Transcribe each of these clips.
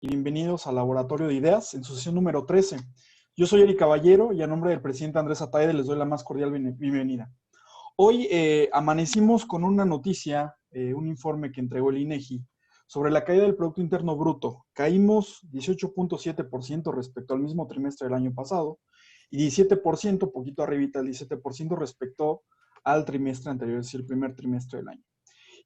y bienvenidos al Laboratorio de Ideas en su sesión número 13. Yo soy Eric Caballero y a nombre del presidente Andrés Ataide les doy la más cordial bienvenida. Hoy amanecimos con una noticia, un informe que entregó el INEGI sobre la caída del Producto Interno Bruto. Caímos 18.7% respecto al mismo trimestre del año pasado y 17%, poquito arribita, el 17% respecto al trimestre anterior, es decir, el primer trimestre del año.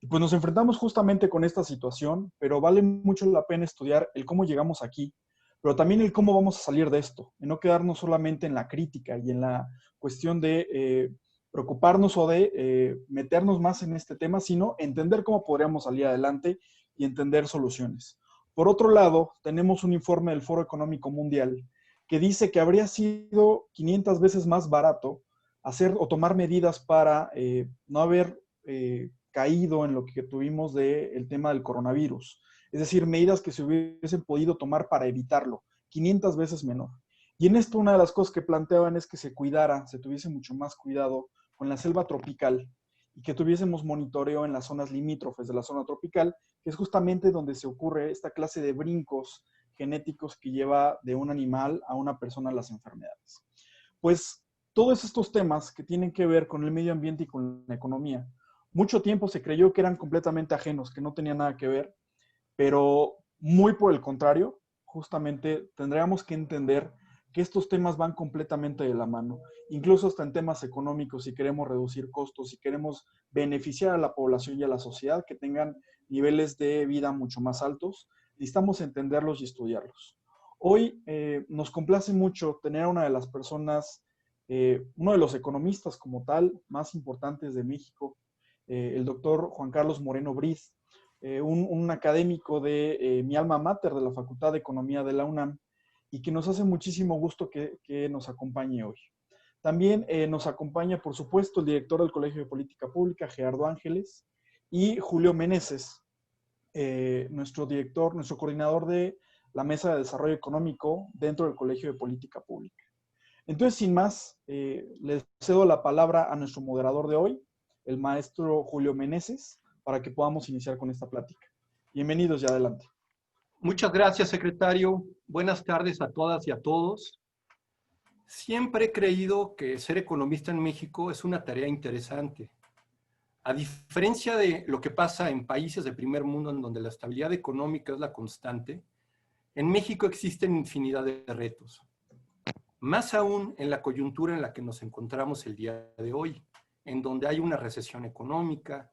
Y pues nos enfrentamos justamente con esta situación, pero vale mucho la pena estudiar el cómo llegamos aquí, pero también el cómo vamos a salir de esto, y no quedarnos solamente en la crítica y en la cuestión de preocuparnos o de meternos más en este tema, sino entender cómo podríamos salir adelante y entender soluciones. Por otro lado, tenemos un informe del Foro Económico Mundial que dice que habría sido 500 veces más barato hacer o tomar medidas para no haber caído en lo que tuvimos del tema del coronavirus. Es decir, medidas que se hubiesen podido tomar para evitarlo, 500 veces menor. Y en esto una de las cosas que planteaban es que se cuidara, se tuviese mucho más cuidado con la selva tropical y que tuviésemos monitoreo en las zonas limítrofes de la zona tropical, que es justamente donde se ocurre esta clase de brincos genéticos que lleva de un animal a una persona las enfermedades. Pues todos estos temas que tienen que ver con el medio ambiente y con la economía, mucho tiempo se creyó que eran completamente ajenos, que no tenían nada que ver, pero muy por el contrario, justamente tendríamos que entender que estos temas van completamente de la mano, incluso hasta en temas económicos, si queremos reducir costos, si queremos beneficiar a la población y a la sociedad que tengan niveles de vida mucho más altos, necesitamos entenderlos y estudiarlos. Hoy nos complace mucho tener a una de las personas, uno de los economistas como tal, más importantes de México, el doctor Juan Carlos Moreno Briz, un académico de mi alma mater de la Facultad de Economía de la UNAM, y que nos hace muchísimo gusto que nos acompañe hoy. También nos acompaña, por supuesto, el director del Colegio de Política Pública, Gerardo Ángeles, y Julio Meneses, nuestro director, nuestro coordinador de la Mesa de Desarrollo Económico dentro del Colegio de Política Pública. Entonces, sin más, les cedo la palabra a nuestro moderador de hoy, el maestro Julio Meneses, para que podamos iniciar con esta plática. Bienvenidos y adelante. Muchas gracias, secretario. Buenas tardes a todas y a todos. Siempre he creído que ser economista en México es una tarea interesante. A diferencia de lo que pasa en países de primer mundo en donde la estabilidad económica es la constante, en México existen infinidad de retos. Más aún en la coyuntura en la que nos encontramos el día de hoy, en donde hay una recesión económica,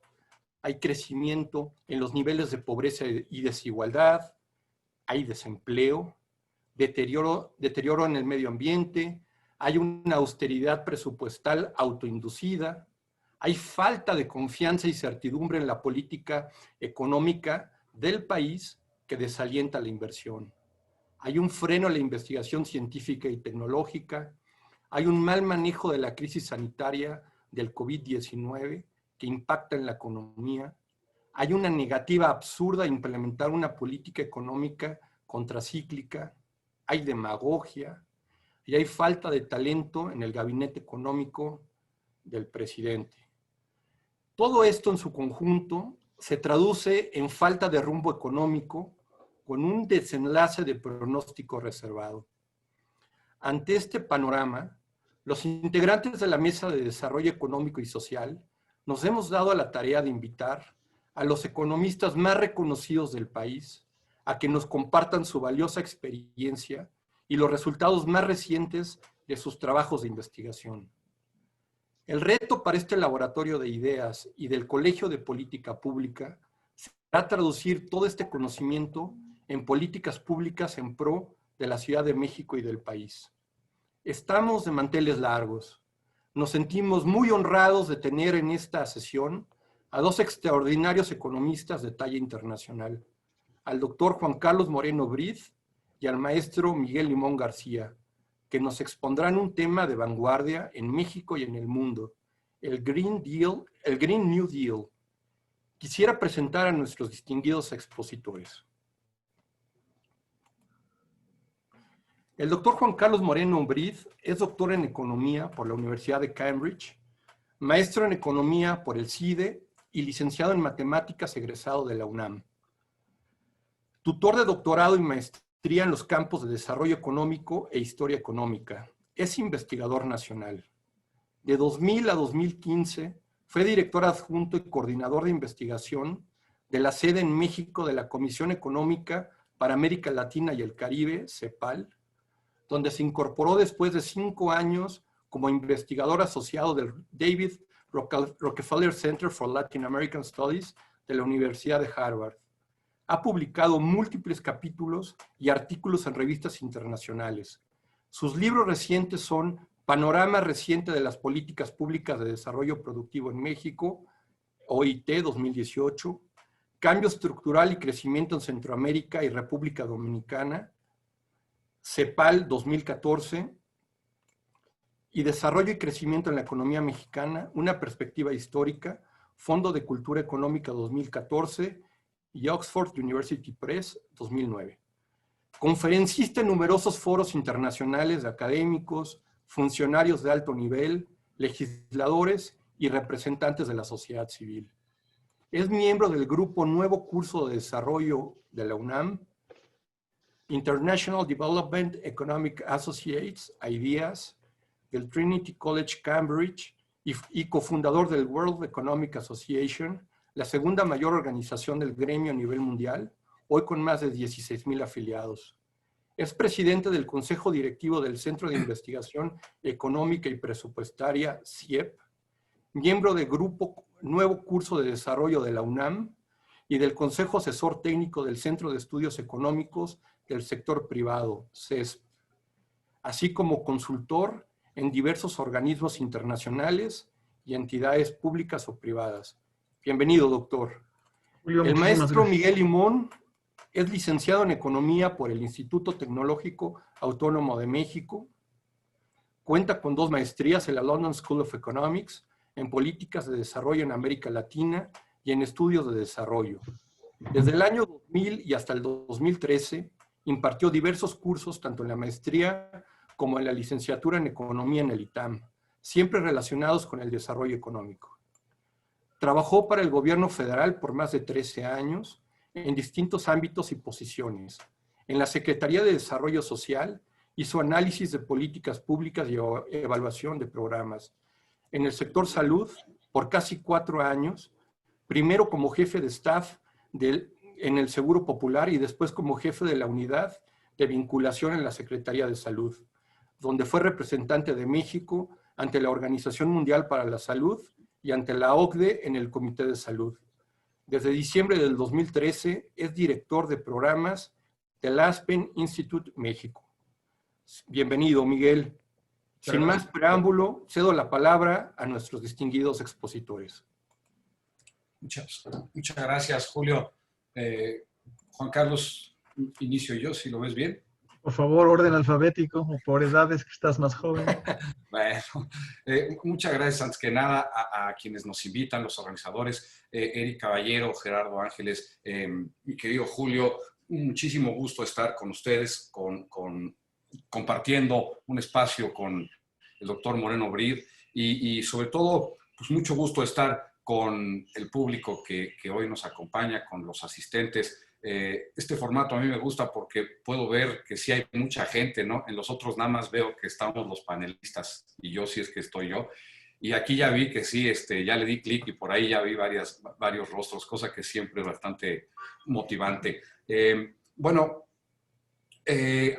hay crecimiento en los niveles de pobreza y desigualdad, hay desempleo, deterioro en el medio ambiente, hay una austeridad presupuestal autoinducida, hay falta de confianza y certidumbre en la política económica del país que desalienta la inversión. Hay un freno a la investigación científica y tecnológica, hay un mal manejo de la crisis sanitaria del COVID-19 que impacta en la economía, hay una negativa absurda a implementar una política económica contracíclica, hay demagogia y hay falta de talento en el gabinete económico del presidente. Todo esto en su conjunto se traduce en falta de rumbo económico con un desenlace de pronóstico reservado. Ante este panorama, los integrantes de la Mesa de Desarrollo Económico y Social nos hemos dado a la tarea de invitar a los economistas más reconocidos del país a que nos compartan su valiosa experiencia y los resultados más recientes de sus trabajos de investigación. El reto para este laboratorio de ideas y del Colegio de Política Pública será traducir todo este conocimiento en políticas públicas en pro de la Ciudad de México y del país. Estamos de manteles largos. Nos sentimos muy honrados de tener en esta sesión a dos extraordinarios economistas de talla internacional, al doctor Juan Carlos Moreno Briz y al maestro Miguel Limón García, que nos expondrán un tema de vanguardia en México y en el mundo, el Green New Deal. Quisiera presentar a nuestros distinguidos expositores. El doctor Juan Carlos Moreno Briz es doctor en Economía por la Universidad de Cambridge, maestro en Economía por el CIDE y licenciado en Matemáticas egresado de la UNAM. Tutor de doctorado y maestría en los campos de desarrollo económico e historia económica. Es investigador nacional. De 2000 a 2015 fue director adjunto y coordinador de investigación de la sede en México de la Comisión Económica para América Latina y el Caribe, CEPAL, donde se incorporó después de 5 años como investigador asociado del David Rockefeller Center for Latin American Studies de la Universidad de Harvard. Ha publicado múltiples capítulos y artículos en revistas internacionales. Sus libros recientes son Panorama reciente de las políticas públicas de desarrollo productivo en México, OIT 2018, Cambio estructural y crecimiento en Centroamérica y República Dominicana, CEPAL 2014, y Desarrollo y crecimiento en la economía mexicana, una perspectiva histórica, Fondo de Cultura Económica 2014 y Oxford University Press 2009. Conferencista en numerosos foros internacionales de académicos, funcionarios de alto nivel, legisladores y representantes de la sociedad civil. Es miembro del grupo Nuevo Curso de Desarrollo de la UNAM, International Development Economic Associates, IDEAS, del Trinity College Cambridge y cofundador del World Economic Association, la segunda mayor organización del gremio a nivel mundial, hoy con más de 16,000 afiliados. Es presidente del Consejo Directivo del Centro de Investigación Económica y Presupuestaria, CIEP, miembro del Grupo Nuevo Curso de Desarrollo de la UNAM y del Consejo Asesor Técnico del Centro de Estudios Económicos del Sector Privado, CESP, así como consultor en diversos organismos internacionales y entidades públicas o privadas. Bienvenido, doctor. Julio, el maestro gracias. Miguel Limón es licenciado en Economía por el Instituto Tecnológico Autónomo de México. Cuenta con 2 maestrías en la London School of Economics, en Políticas de Desarrollo en América Latina y en Estudios de Desarrollo. Desde el año 2000 y hasta el 2013, impartió diversos cursos tanto en la maestría como en la licenciatura en Economía en el ITAM, siempre relacionados con el desarrollo económico. Trabajó para el gobierno federal por más de 13 años en distintos ámbitos y posiciones. En la Secretaría de Desarrollo Social hizo análisis de políticas públicas y evaluación de programas. En el sector salud, por casi 4 años, primero como jefe de staff en el Seguro Popular y después como jefe de la unidad de vinculación en la Secretaría de Salud, donde fue representante de México ante la Organización Mundial para la Salud y ante la OCDE en el Comité de Salud. Desde diciembre del 2013 es director de programas del Aspen Institute México. Bienvenido, Miguel. Sin más preámbulo, cedo la palabra a nuestros distinguidos expositores. Muchas gracias, Julio. Juan Carlos, inicio yo, si lo ves bien. Por favor, orden alfabético o por edades que estás más joven. Bueno, muchas gracias antes que nada a quienes nos invitan, los organizadores, Eric Caballero, Gerardo Ángeles, mi querido Julio, muchísimo gusto estar con ustedes, compartiendo un espacio con el doctor Moreno Brid y sobre todo, pues mucho gusto estar con el público que hoy nos acompaña, con los asistentes. Este formato a mí me gusta porque puedo ver que sí hay mucha gente, ¿no? En los otros nada más veo que estamos los panelistas y yo sí es que estoy yo. Y aquí ya vi que sí, ya le di clic y por ahí ya vi varios rostros, cosa que siempre es bastante motivante. Bueno,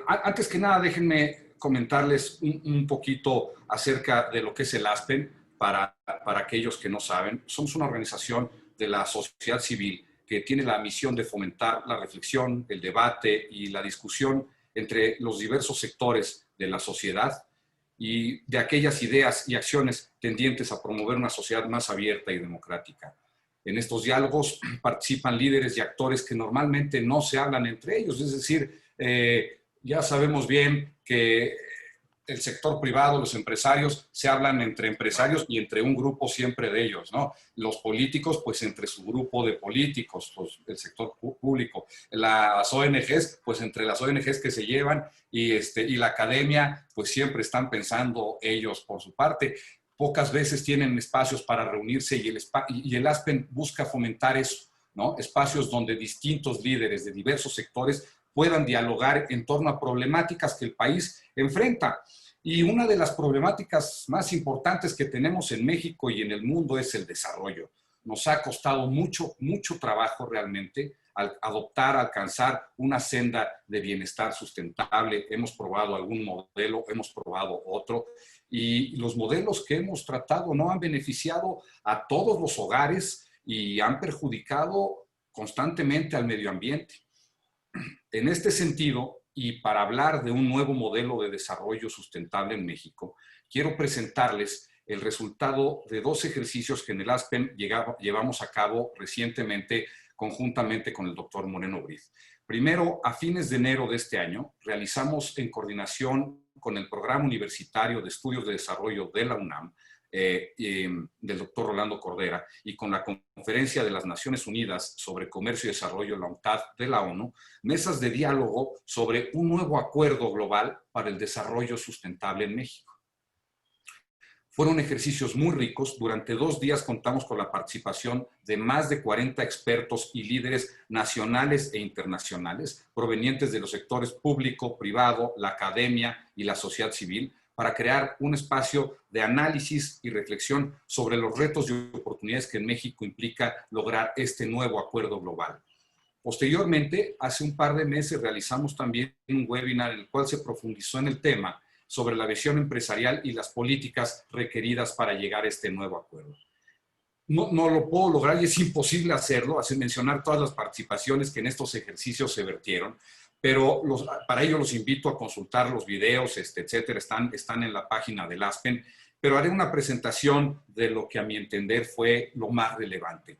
antes que nada déjenme comentarles un poquito acerca de lo que es el Aspen para aquellos que no saben. Somos una organización de la sociedad civil que tiene la misión de fomentar la reflexión, el debate y la discusión entre los diversos sectores de la sociedad y de aquellas ideas y acciones tendientes a promover una sociedad más abierta y democrática. En estos diálogos participan líderes y actores que normalmente no se hablan entre ellos, es decir, ya sabemos bien que el sector privado, los empresarios, se hablan entre empresarios y entre un grupo siempre de ellos, ¿no? Los políticos, pues entre su grupo de políticos, pues, el sector público. Las ONGs, pues entre las ONGs que se llevan y la academia, pues siempre están pensando ellos por su parte. Pocas veces tienen espacios para reunirse y el Aspen busca fomentar eso, ¿no? Espacios donde distintos líderes de diversos sectores puedan dialogar en torno a problemáticas que el país enfrenta. Y una de las problemáticas más importantes que tenemos en México y en el mundo es el desarrollo. Nos ha costado mucho, mucho trabajo realmente al adoptar, alcanzar una senda de bienestar sustentable. Hemos probado algún modelo, hemos probado otro, y los modelos que hemos tratado no han beneficiado a todos los hogares y han perjudicado constantemente al medio ambiente. En este sentido, y para hablar de un nuevo modelo de desarrollo sustentable en México, quiero presentarles el resultado de 2 ejercicios que en el ASPEN llevamos a cabo recientemente conjuntamente con el doctor Moreno Brid. Primero, a fines de enero de este año, realizamos en coordinación con el Programa Universitario de Estudios de Desarrollo de la UNAM, del doctor Rolando Cordera, y con la Conferencia de las Naciones Unidas sobre Comercio y Desarrollo, la UNCTAD de la ONU, mesas de diálogo sobre un nuevo acuerdo global para el desarrollo sustentable en México. Fueron ejercicios muy ricos. Durante 2 días contamos con la participación de más de 40 expertos y líderes nacionales e internacionales provenientes de los sectores público, privado, la academia y la sociedad civil, para crear un espacio de análisis y reflexión sobre los retos y oportunidades que en México implica lograr este nuevo acuerdo global. Posteriormente, hace un par de meses realizamos también un webinar en el cual se profundizó en el tema sobre la visión empresarial y las políticas requeridas para llegar a este nuevo acuerdo. No lo puedo lograr y es imposible hacerlo, así mencionar todas las participaciones que en estos ejercicios se vertieron, pero para ello los invito a consultar los videos, etcétera, están en la página del ASPEN, pero haré una presentación de lo que a mi entender fue lo más relevante.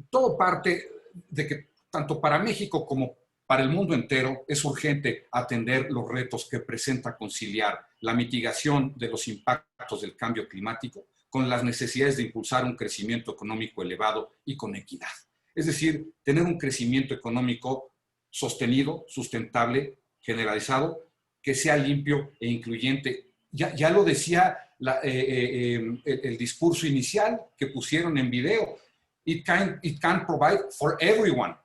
Todo parte de que tanto para México como para el mundo entero es urgente atender los retos que presenta conciliar la mitigación de los impactos del cambio climático con las necesidades de impulsar un crecimiento económico elevado y con equidad. Es decir, tener un crecimiento económico sostenido, sustentable, generalizado, que sea limpio e incluyente. Ya lo decía el discurso inicial que pusieron en video. It can provide for everyone,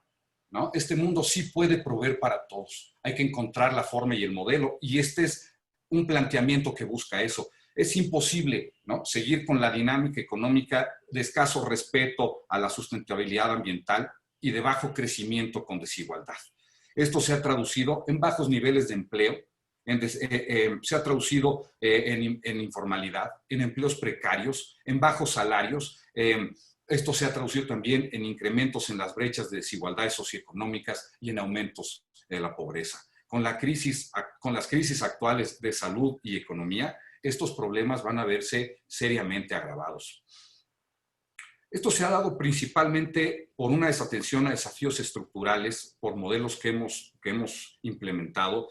¿no? Este mundo sí puede proveer para todos. Hay que encontrar la forma y el modelo, y este es un planteamiento que busca eso. Es imposible, ¿no?, seguir con la dinámica económica de escaso respeto a la sustentabilidad ambiental y de bajo crecimiento con desigualdad. Esto se ha traducido en bajos niveles de empleo, se ha traducido en informalidad, en empleos precarios, en bajos salarios. Esto se ha traducido también en incrementos en las brechas de desigualdades socioeconómicas y en aumentos de la pobreza. Con las crisis actuales de salud y economía, estos problemas van a verse seriamente agravados. Esto se ha dado principalmente por una desatención a desafíos estructurales, por modelos que hemos implementado,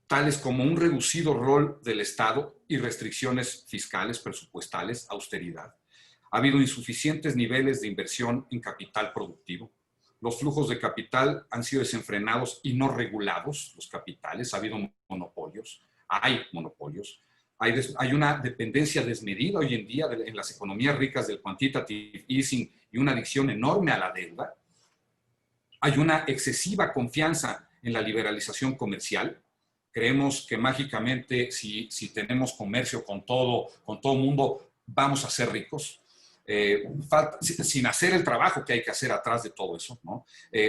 tales como un reducido rol del Estado y restricciones fiscales, presupuestales, austeridad. Ha habido insuficientes niveles de inversión en capital productivo. Los flujos de capital han sido desenfrenados y no regulados, los capitales. Ha habido monopolios, hay monopolios. Hay una dependencia desmedida hoy en día en las economías ricas del quantitative easing y una adicción enorme a la deuda. Hay una excesiva confianza en la liberalización comercial. Creemos que mágicamente si tenemos comercio con todo mundo, vamos a ser ricos. Sin hacer el trabajo que hay que hacer atrás de todo eso, ¿no?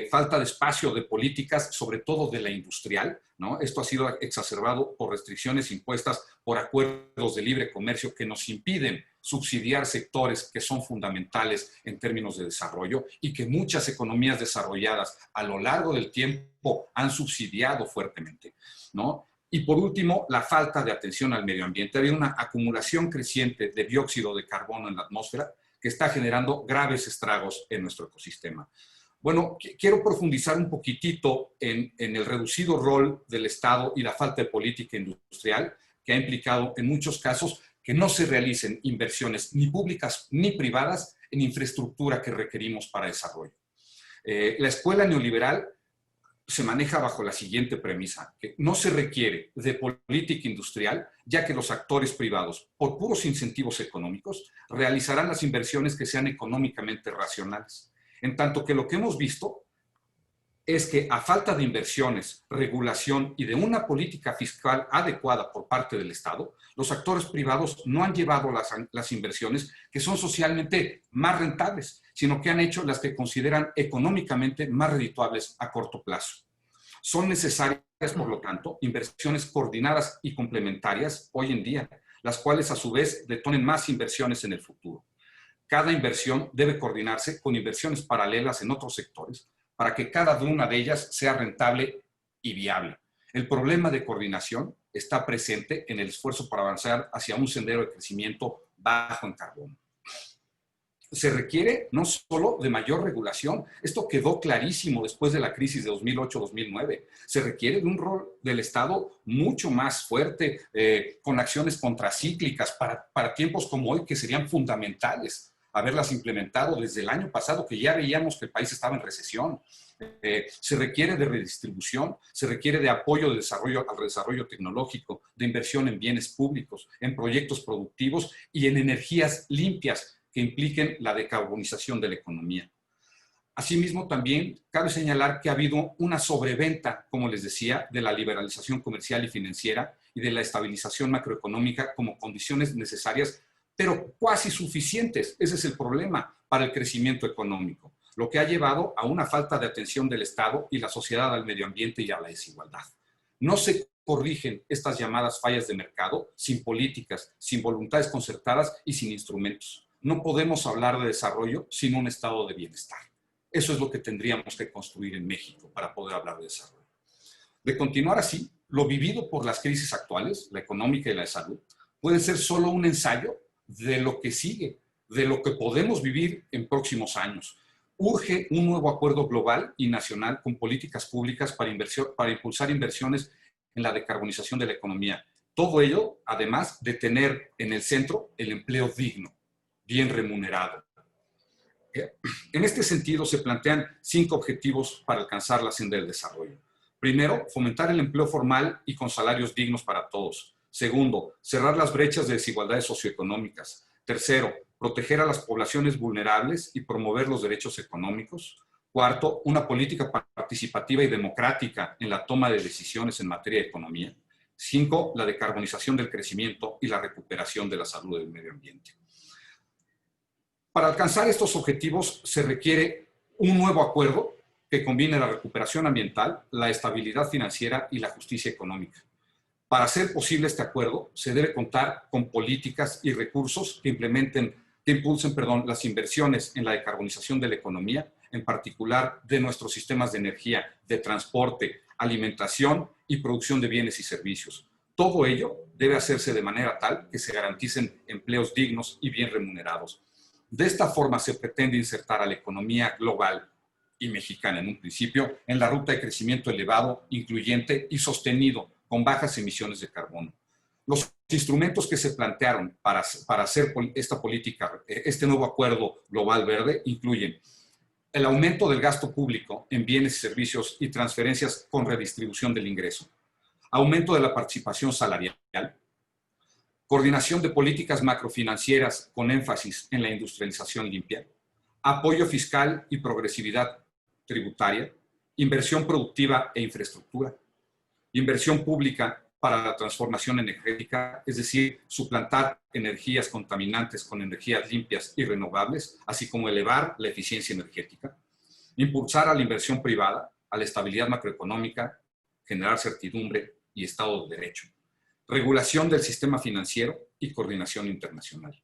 Falta de espacio de políticas, sobre todo de la industrial, ¿no? Esto ha sido exacerbado por restricciones impuestas por acuerdos de libre comercio que nos impiden subsidiar sectores que son fundamentales en términos de desarrollo y que muchas economías desarrolladas a lo largo del tiempo han subsidiado fuertemente, ¿no? Y por último, la falta de atención al medio ambiente. Ha habido una acumulación creciente de dióxido de carbono en la atmósfera que está generando graves estragos en nuestro ecosistema. Bueno, quiero profundizar un poquitito en el reducido rol del Estado y la falta de política industrial que ha implicado en muchos casos que no se realicen inversiones ni públicas ni privadas en infraestructura que requerimos para desarrollo. La escuela neoliberal se maneja bajo la siguiente premisa, que no se requiere de política industrial, ya que los actores privados, por puros incentivos económicos, realizarán las inversiones que sean económicamente racionales. En tanto que lo que hemos visto es que a falta de inversiones, regulación y de una política fiscal adecuada por parte del Estado, los actores privados no han llevado las inversiones que son socialmente más rentables, sino que han hecho las que consideran económicamente más redituables a corto plazo. Son necesarias, por lo tanto, inversiones coordinadas y complementarias hoy en día, las cuales a su vez detonen más inversiones en el futuro. Cada inversión debe coordinarse con inversiones paralelas en otros sectores para que cada una de ellas sea rentable y viable. El problema de coordinación está presente en el esfuerzo para avanzar hacia un sendero de crecimiento bajo en carbono. Se requiere no solo de mayor regulación, esto quedó clarísimo después de la crisis de 2008-2009, se requiere de un rol del Estado mucho más fuerte, con acciones contracíclicas para tiempos como hoy que serían fundamentales haberlas implementado desde el año pasado, que ya veíamos que el país estaba en recesión. Se requiere de redistribución, se requiere de apoyo al desarrollo tecnológico, de inversión en bienes públicos, en proyectos productivos y en energías limpias que impliquen la decarbonización de la economía. Asimismo, también cabe señalar que ha habido una sobreventa, como les decía, de la liberalización comercial y financiera y de la estabilización macroeconómica como condiciones necesarias, pero cuasi suficientes. Ese es el problema para el crecimiento económico, lo que ha llevado a una falta de atención del Estado y la sociedad al medio ambiente y a la desigualdad. No se corrigen estas llamadas fallas de mercado sin políticas, sin voluntades concertadas y sin instrumentos. No podemos hablar de desarrollo sin un estado de bienestar. Eso es lo que tendríamos que construir en México para poder hablar de desarrollo. De continuar así, lo vivido por las crisis actuales, la económica y la de salud, puede ser solo un ensayo de lo que sigue, de lo que podemos vivir en próximos años. Urge un nuevo acuerdo global y nacional con políticas públicas para impulsar inversiones en la decarbonización de la economía. Todo ello, además de tener en el centro el empleo digno, bien remunerado. En este sentido, se plantean 5 objetivos para alcanzar la senda del desarrollo. Primero, fomentar el empleo formal y con salarios dignos para todos. Segundo, cerrar las brechas de desigualdades socioeconómicas. Tercero, proteger a las poblaciones vulnerables y promover los derechos económicos. Cuarto, una política participativa y democrática en la toma de decisiones en materia de economía. 5, la decarbonización del crecimiento y la recuperación de la salud del medio ambiente. Para alcanzar estos objetivos se requiere un nuevo acuerdo que combine la recuperación ambiental, la estabilidad financiera y la justicia económica. Para hacer posible este acuerdo, se debe contar con políticas y recursos que impulsen las inversiones en la decarbonización de la economía, en particular de nuestros sistemas de energía, de transporte, alimentación y producción de bienes y servicios. Todo ello debe hacerse de manera tal que se garanticen empleos dignos y bien remunerados. De esta forma se pretende insertar a la economía global y mexicana en un principio en la ruta de crecimiento elevado, incluyente y sostenido con bajas emisiones de carbono. Los instrumentos que se plantearon para hacer esta política, este nuevo acuerdo global verde, incluyen el aumento del gasto público en bienes y servicios y transferencias con redistribución del ingreso, aumento de la participación salarial, coordinación de políticas macrofinancieras con énfasis en la industrialización limpia, apoyo fiscal y progresividad tributaria, inversión productiva e infraestructura, inversión pública para la transformación energética, es decir, suplantar energías contaminantes con energías limpias y renovables, así como elevar la eficiencia energética, impulsar a la inversión privada, a la estabilidad macroeconómica, generar certidumbre y Estado de Derecho, regulación del sistema financiero y coordinación internacional.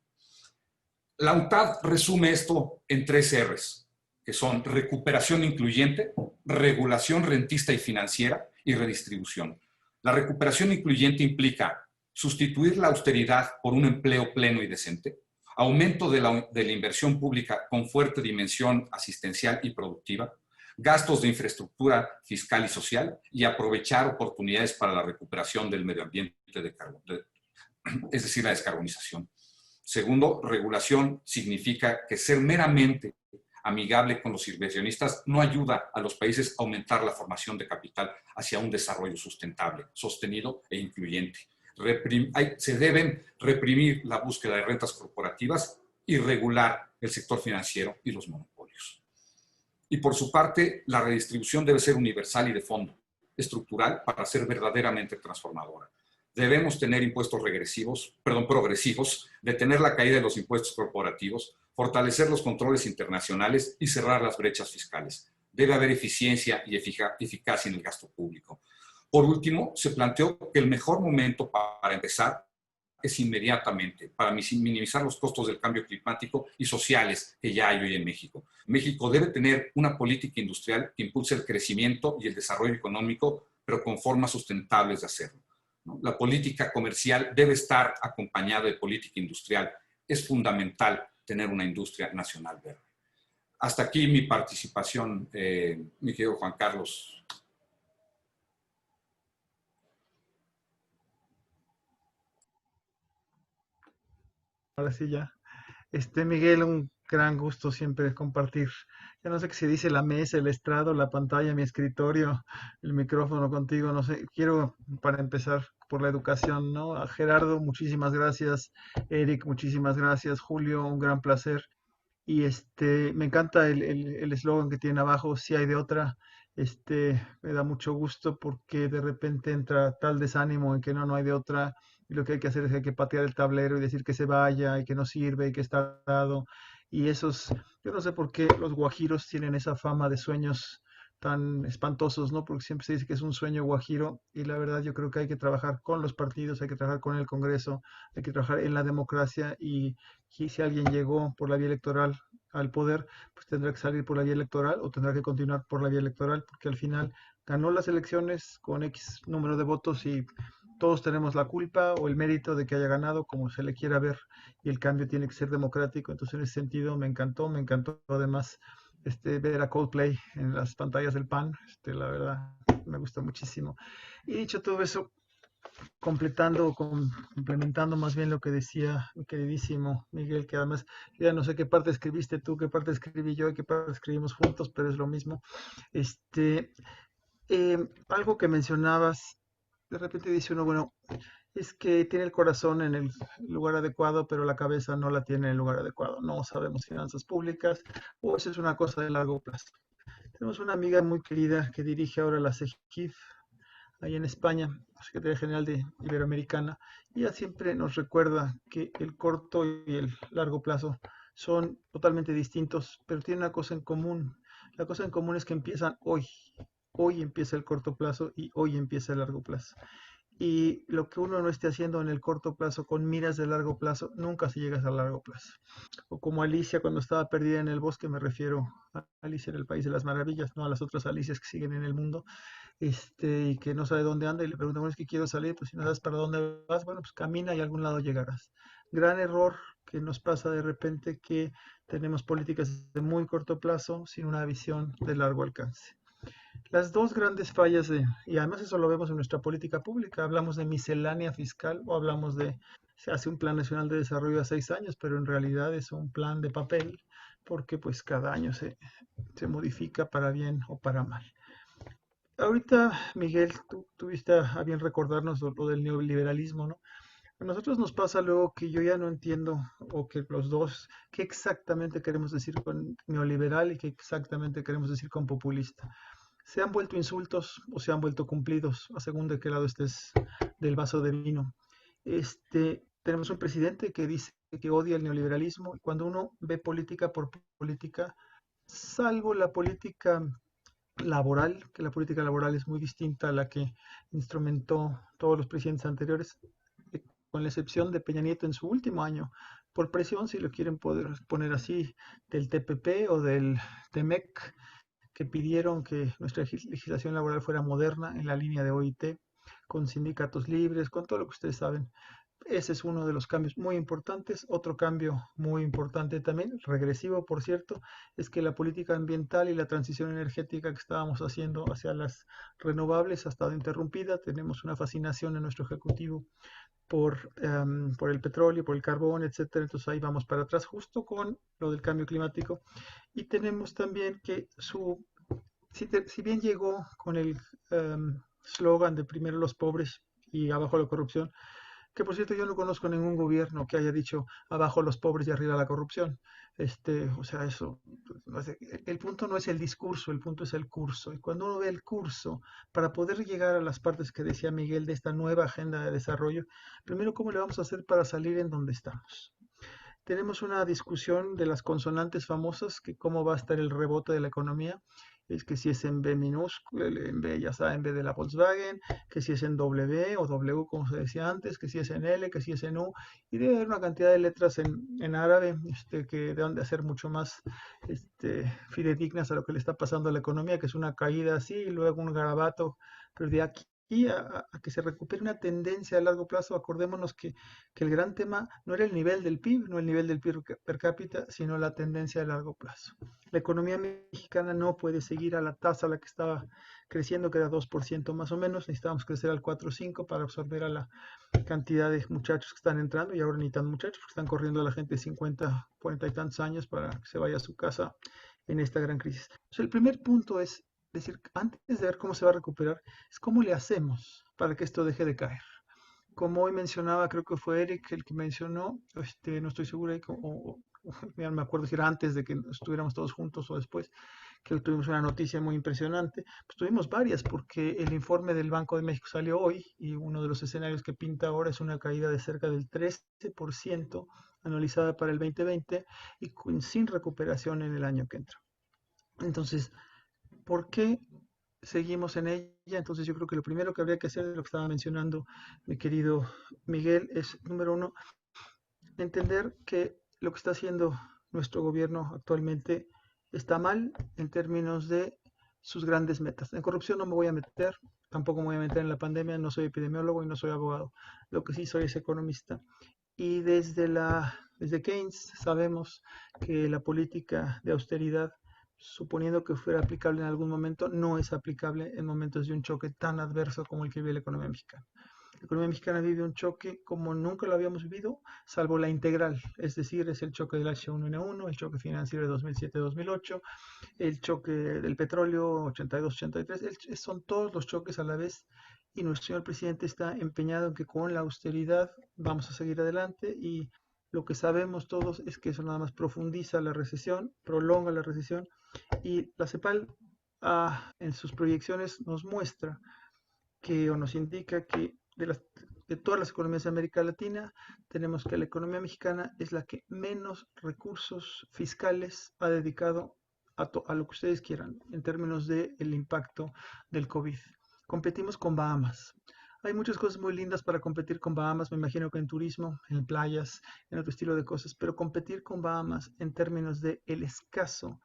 La UNTAD resume esto en 3 R's, que son recuperación incluyente, regulación rentista y financiera y redistribución. La recuperación incluyente implica sustituir la austeridad por un empleo pleno y decente, aumento de la inversión pública con fuerte dimensión asistencial y productiva, gastos de infraestructura fiscal y social y aprovechar oportunidades para la recuperación del medio ambiente es decir, la descarbonización. Segundo, regulación significa que ser meramente amigable con los inversionistas no ayuda a los países a aumentar la formación de capital hacia un desarrollo sustentable, sostenido e incluyente. Se deben reprimir la búsqueda de rentas corporativas y regular el sector financiero y los monopolios. Y por su parte, la redistribución debe ser universal y de fondo, estructural, para ser verdaderamente transformadora. Debemos tener impuestos progresivos, detener la caída de los impuestos corporativos, fortalecer los controles internacionales y cerrar las brechas fiscales. Debe haber eficiencia y eficacia en el gasto público. Por último, se planteó que el mejor momento para empezar es inmediatamente, para minimizar los costos del cambio climático y sociales que ya hay hoy en México. México debe tener una política industrial que impulse el crecimiento y el desarrollo económico, pero con formas sustentables de hacerlo, ¿no? La política comercial debe estar acompañada de política industrial. Es fundamental tener una industria nacional verde. Hasta aquí mi participación, mi querido Juan Carlos. Ahora sí ya. Miguel, un gran gusto siempre compartir. Ya no sé qué se dice, la mesa, el estrado, la pantalla, mi escritorio, el micrófono contigo, no sé. Quiero, para empezar, por la educación, ¿no? A Gerardo, muchísimas gracias. Eric, muchísimas gracias. Julio, un gran placer. Y me encanta el eslogan que tiene abajo, si hay de otra. Me da mucho gusto porque de repente entra tal desánimo en que no hay de otra. Y lo que hay que hacer es que hay que patear el tablero y decir que se vaya y que no sirve y que está dado. Y yo no sé por qué los guajiros tienen esa fama de sueños tan espantosos, ¿no? Porque siempre se dice que es un sueño guajiro y la verdad yo creo que hay que trabajar con los partidos, hay que trabajar con el Congreso, hay que trabajar en la democracia y si alguien llegó por la vía electoral al poder, pues tendrá que salir por la vía electoral o tendrá que continuar por la vía electoral, porque al final ganó las elecciones con X número de votos y todos tenemos la culpa o el mérito de que haya ganado, como se le quiera ver, y el cambio tiene que ser democrático. Entonces, en ese sentido, me encantó además ver a Coldplay en las pantallas del PAN, la verdad, me gusta muchísimo. Y dicho todo eso, complementando más bien lo que decía mi queridísimo Miguel, que además ya no sé qué parte escribiste tú, qué parte escribí yo y qué parte escribimos juntos, pero es lo mismo. Algo que mencionabas, de repente dice uno, bueno, es que tiene el corazón en el lugar adecuado, pero la cabeza no la tiene en el lugar adecuado. No sabemos finanzas públicas, o eso es una cosa de largo plazo. Tenemos una amiga muy querida que dirige ahora la CEGIF, ahí en España, Secretaría General de Iberoamericana, y ella siempre nos recuerda que el corto y el largo plazo son totalmente distintos, pero tienen una cosa en común. La cosa en común es que empiezan hoy. Hoy empieza el corto plazo y hoy empieza el largo plazo. Y lo que uno no esté haciendo en el corto plazo con miras de largo plazo, nunca se llega a largo plazo. O como Alicia cuando estaba perdida en el bosque, me refiero a Alicia en el País de las Maravillas, no a las otras Alicias que siguen en el mundo, y que no sabe dónde anda y le pregunta, bueno, es que quiero salir, pues si no sabes para dónde vas, bueno, pues camina y a algún lado llegarás. Gran error que nos pasa de repente que tenemos políticas de muy corto plazo sin una visión de largo alcance. Las dos grandes fallas y además eso lo vemos en nuestra política pública, hablamos de miscelánea fiscal o hablamos se hace un plan nacional de desarrollo a 6 años, pero en realidad es un plan de papel porque pues cada año se modifica para bien o para mal. Ahorita, Miguel, tú tuviste a bien recordarnos lo del neoliberalismo, ¿no? A nosotros nos pasa luego que yo ya no entiendo, o que los dos, qué exactamente queremos decir con neoliberal y qué exactamente queremos decir con populista. Se han vuelto insultos o se han vuelto cumplidos, a según de qué lado estés del vaso de vino. Tenemos un presidente que dice que odia el neoliberalismo y cuando uno ve política por política, salvo la política laboral, que la política laboral es muy distinta a la que instrumentó todos los presidentes anteriores, con la excepción de Peña Nieto en su último año, por presión, si lo quieren poder poner así, del TPP o del TEMEC, que pidieron que nuestra legislación laboral fuera moderna en la línea de OIT, con sindicatos libres, con todo lo que ustedes saben. Ese es uno de los cambios muy importantes. Otro cambio muy importante también, regresivo por cierto, es que la política ambiental y la transición energética que estábamos haciendo hacia las renovables ha estado interrumpida. Tenemos una fascinación en nuestro Ejecutivo por el petróleo, por el carbón, etcétera. Entonces ahí vamos para atrás justo con lo del cambio climático. Y tenemos también que si bien llegó con el slogan de primero los pobres y abajo la corrupción, Que por cierto, yo no conozco ningún gobierno que haya dicho abajo los pobres y arriba la corrupción. O sea, eso, no es el punto no es el discurso, el punto es el curso. Y cuando uno ve el curso, para poder llegar a las partes que decía Miguel de esta nueva agenda de desarrollo, primero, ¿cómo le vamos a hacer para salir en donde estamos? Tenemos una discusión de las consonantes famosas, que cómo va a estar el rebote de la economía, es que si es en B minúscula, en B ya está, en B de la Volkswagen, que si es en W o W como se decía antes, que si es en L, que si es en U, y debe haber una cantidad de letras en árabe que deben de ser mucho más fidedignas a lo que le está pasando a la economía, que es una caída así, y luego un garabato, pero de aquí a que se recupere una tendencia a largo plazo, acordémonos que el gran tema no era el nivel del PIB, no el nivel del PIB per cápita, sino la tendencia a largo plazo. La economía mexicana no puede seguir a la tasa a la que estaba creciendo, que era 2% más o menos. Necesitábamos crecer al 4 o 5 para absorber a la cantidad de muchachos que están entrando, y ahora ni tan muchachos, porque están corriendo a la gente de 50, 40 y tantos años para que se vaya a su casa en esta gran crisis. Entonces, el primer punto es decir, antes de ver cómo se va a recuperar, es cómo le hacemos para que esto deje de caer. Como hoy mencionaba, creo que fue Eric el que mencionó, no estoy seguro, ya no me acuerdo si era antes de que estuviéramos todos juntos o después, que tuvimos una noticia muy impresionante. Pues tuvimos varias, porque el informe del Banco de México salió hoy y uno de los escenarios que pinta ahora es una caída de cerca del 13% anualizada para el 2020 y sin recuperación en el año que entra. Entonces, ¿por qué seguimos en ella? Entonces yo creo que lo primero que habría que hacer, lo que estaba mencionando mi querido Miguel, es, número uno, entender que lo que está haciendo nuestro gobierno actualmente está mal en términos de sus grandes metas. En corrupción no me voy a meter, tampoco me voy a meter en la pandemia, no soy epidemiólogo y no soy abogado. Lo que sí soy es economista. Y desde Keynes sabemos que la política de austeridad, suponiendo que fuera aplicable en algún momento, no es aplicable en momentos de un choque tan adverso como el que vive la economía mexicana. La economía mexicana vive un choque como nunca lo habíamos vivido, salvo la integral, es decir, es el choque del H1N1, el choque financiero de 2007-2008, el choque del petróleo 82-83, son todos los choques a la vez, y nuestro señor presidente está empeñado en que con la austeridad vamos a seguir adelante, y lo que sabemos todos es que eso nada más profundiza la recesión, prolonga la recesión, y la CEPAL en sus proyecciones nos muestra que o nos indica que de todas las economías de América Latina, tenemos que la economía mexicana es la que menos recursos fiscales ha dedicado a lo que ustedes quieran en términos del impacto del COVID. Competimos con Bahamas. Hay muchas cosas muy lindas para competir con Bahamas, me imagino que en turismo, en playas, en otro estilo de cosas, pero competir con Bahamas en términos de el escaso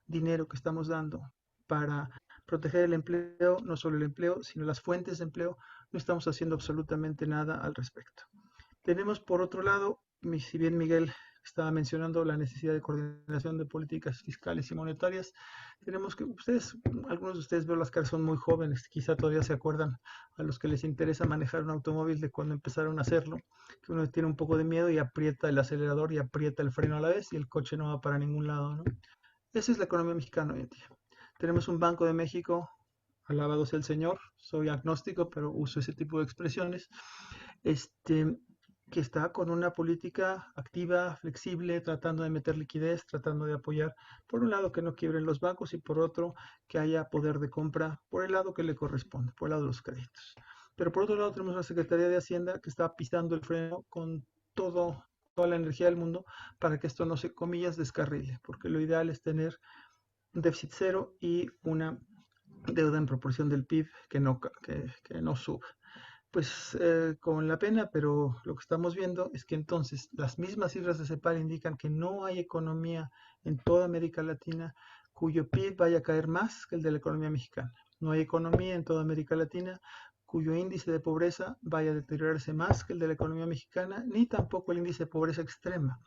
dinero que estamos dando para proteger el empleo, no solo el empleo, sino las fuentes de empleo, no estamos haciendo absolutamente nada al respecto. Tenemos por otro lado, si bien Miguel estaba mencionando la necesidad de coordinación de políticas fiscales y monetarias, tenemos que algunos de ustedes veo las caras son muy jóvenes, quizá todavía se acuerdan a los que les interesa manejar un automóvil de cuando empezaron a hacerlo, que uno tiene un poco de miedo y aprieta el acelerador y aprieta el freno a la vez y el coche no va para ningún lado, ¿no? Esa es la economía mexicana hoy en día. Tenemos un Banco de México, alabado sea el Señor, soy agnóstico, pero uso ese tipo de expresiones, este, que está con una política activa, flexible, tratando de meter liquidez, tratando de apoyar, por un lado que no quiebren los bancos y por otro que haya poder de compra por el lado que le corresponde, por el lado de los créditos. Pero por otro lado tenemos la Secretaría de Hacienda que está pisando el freno con toda la energía del mundo para que esto no se, comillas, descarrile, porque lo ideal es tener un déficit cero y una deuda en proporción del PIB que no suba. Pues con la pena, pero lo que estamos viendo es que entonces las mismas cifras de CEPAL indican que no hay economía en toda América Latina cuyo PIB vaya a caer más que el de la economía mexicana. No hay economía en toda América Latina cuyo índice de pobreza vaya a deteriorarse más que el de la economía mexicana, ni tampoco el índice de pobreza extrema.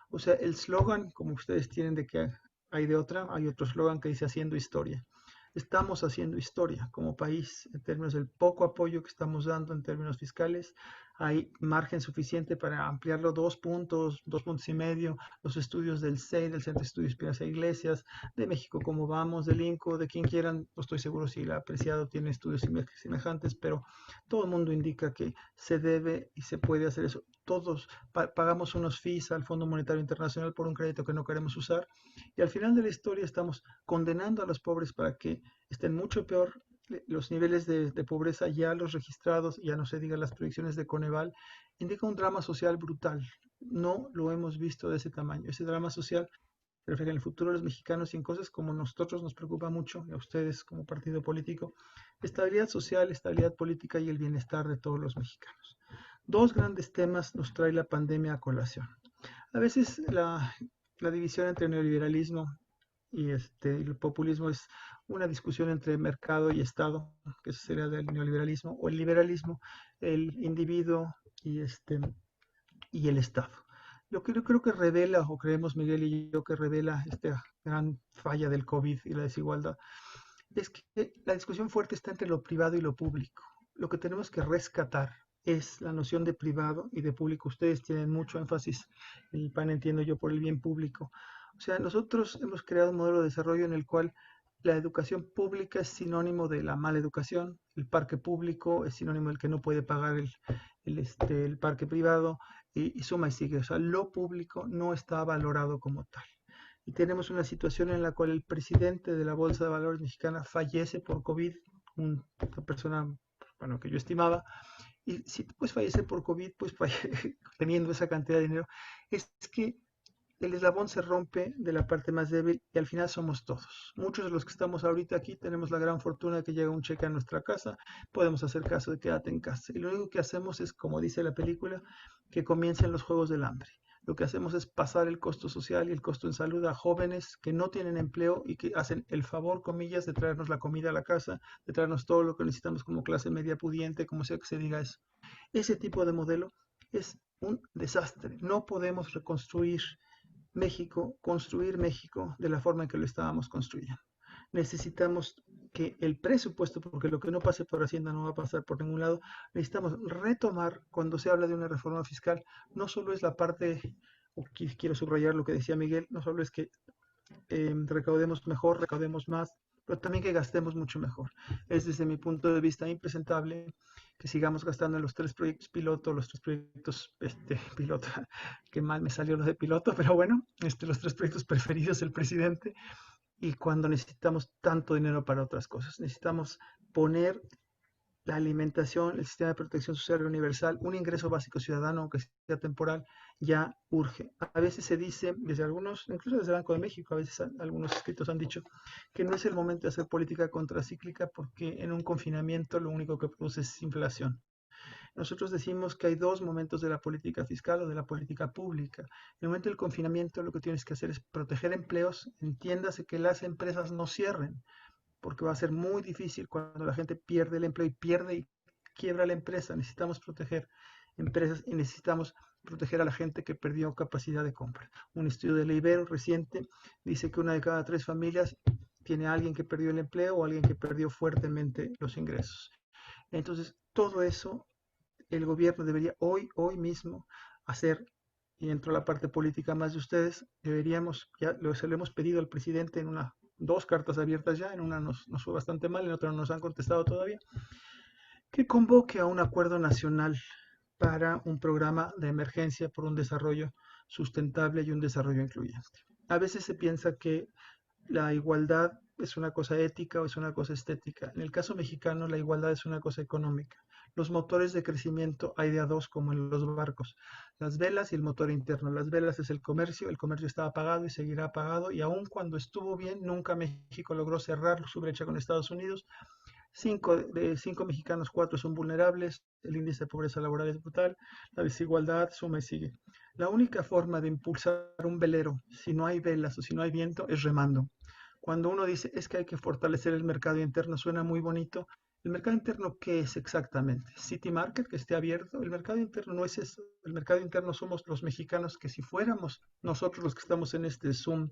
O sea, el slogan, como ustedes tienen de que hay de otra, hay otro slogan que dice haciendo historia. Estamos haciendo historia como país en términos del poco apoyo que estamos dando en términos fiscales hay margen suficiente para ampliarlo 2 puntos, 2 puntos y medio, los estudios del CEI, del Centro de Estudios Piedras e Iglesias, de México Como Vamos, del INCO, de quien quieran, no estoy seguro si el apreciado tiene estudios semejantes, pero todo el mundo indica que se debe y se puede hacer eso. Todos pagamos unos fees al Fondo Monetario Internacional por un crédito que no queremos usar y al final de la historia estamos condenando a los pobres para que estén mucho peor. Los niveles de pobreza ya los registrados, ya no se diga las proyecciones de Coneval, indica un drama social brutal. No lo hemos visto de ese tamaño. Ese drama social se refiere al futuro de los mexicanos y en cosas como nosotros nos preocupa mucho, y a ustedes como partido político, estabilidad social, estabilidad política y el bienestar de todos los mexicanos. Dos grandes temas nos trae la pandemia a colación. A veces la división entre neoliberalismo y el populismo es una discusión entre mercado y Estado, que eso sería del neoliberalismo, o el liberalismo, el individuo y el Estado. Lo que yo creo que revela, o creemos Miguel y yo que revela esta gran falla del COVID y la desigualdad, es que la discusión fuerte está entre lo privado y lo público. Lo que tenemos que rescatar es la noción de privado y de público. Ustedes tienen mucho énfasis, el PAN entiendo yo, por el bien público. O sea, nosotros hemos creado un modelo de desarrollo en el cual la educación pública es sinónimo de la mala educación, el parque público es sinónimo del que no puede pagar el parque privado, y suma y sigue. O sea, lo público no está valorado como tal. Y tenemos una situación en la cual el presidente de la Bolsa de Valores mexicana fallece por COVID, una persona, bueno, que yo estimaba, y si pues fallece por COVID, pues teniendo esa cantidad de dinero, es que el eslabón se rompe de la parte más débil y al final somos todos. Muchos de los que estamos ahorita aquí tenemos la gran fortuna de que llega un cheque a nuestra casa, podemos hacer caso de quédate en casa. Y lo único que hacemos es, como dice la película, que comiencen los juegos del hambre. Lo que hacemos es pasar el costo social y el costo en salud a jóvenes que no tienen empleo y que hacen el favor, comillas, de traernos la comida a la casa, de traernos todo lo que necesitamos como clase media pudiente, como sea que se diga eso. Ese tipo de modelo es un desastre. No podemos reconstruir México, construir México de la forma en que lo estábamos construyendo. Necesitamos que el presupuesto, porque lo que no pase por Hacienda no va a pasar por ningún lado, necesitamos retomar cuando se habla de una reforma fiscal, no solo es la parte, quiero subrayar lo que decía Miguel, no solo es que recaudemos mejor, recaudemos más, pero también que gastemos mucho mejor. Es desde mi punto de vista impresentable que sigamos gastando en los 3 proyectos piloto, los 3 proyectos piloto, que mal me salió lo de piloto, pero bueno, los 3 proyectos preferidos del presidente, y cuando necesitamos tanto dinero para otras cosas. Necesitamos poner la alimentación, el sistema de protección social universal, un ingreso básico ciudadano, aunque sea temporal, ya urge. A veces se dice, desde algunos, incluso desde el Banco de México, a veces algunos escritos han dicho que no es el momento de hacer política contracíclica porque en un confinamiento lo único que produce es inflación. Nosotros decimos que hay dos momentos de la política fiscal o de la política pública. En el momento del confinamiento lo que tienes que hacer es proteger empleos, entiéndase que las empresas no cierren, porque va a ser muy difícil cuando la gente pierde el empleo y quiebra la empresa. Necesitamos proteger empresas y necesitamos proteger a la gente que perdió capacidad de compra. Un estudio de la Ibero reciente dice que 1 de cada 3 familias tiene a alguien que perdió el empleo o alguien que perdió fuertemente los ingresos. Entonces, todo eso el gobierno debería hoy mismo hacer, y entro a la parte política más de ustedes, deberíamos, se lo hemos pedido al presidente en 2 cartas abiertas ya, en una nos fue bastante mal, en otra no nos han contestado todavía, que convoque a un acuerdo nacional para un programa de emergencia por un desarrollo sustentable y un desarrollo incluyente. A veces se piensa que la igualdad es una cosa ética o es una cosa estética. En el caso mexicano, la igualdad es una cosa económica. Los motores de crecimiento hay de a dos, como en los barcos. Las velas y el motor interno. Las velas es el comercio está apagado y seguirá apagado, y aun cuando estuvo bien, nunca México logró cerrar su brecha con Estados Unidos. 5 mexicanos, 4 son vulnerables, el índice de pobreza laboral es brutal, la desigualdad suma y sigue. La única forma de impulsar un velero, si no hay velas o si no hay viento, es remando. Cuando uno dice es que hay que fortalecer el mercado interno, suena muy bonito. ¿El mercado interno qué es exactamente? ¿City Market que esté abierto? El mercado interno no es eso. El mercado interno somos los mexicanos, que si fuéramos nosotros los que estamos en este Zoom,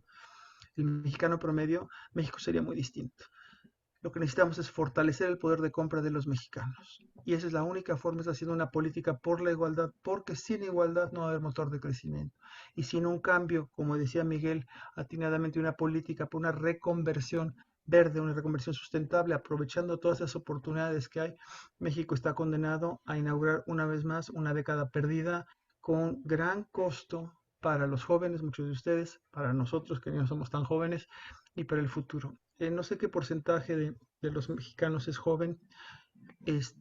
el mexicano promedio, México sería muy distinto. Lo que necesitamos es fortalecer el poder de compra de los mexicanos. Y esa es la única forma, es haciendo una política por la igualdad, porque sin igualdad no va a haber motor de crecimiento. Y sin un cambio, como decía Miguel, atinadamente una política por una reconversión verde, una reconversión sustentable, aprovechando todas esas oportunidades que hay, México está condenado a inaugurar una vez más una década perdida con gran costo para los jóvenes, muchos de ustedes, para nosotros que no somos tan jóvenes, y para el futuro. No sé qué porcentaje de los mexicanos es joven,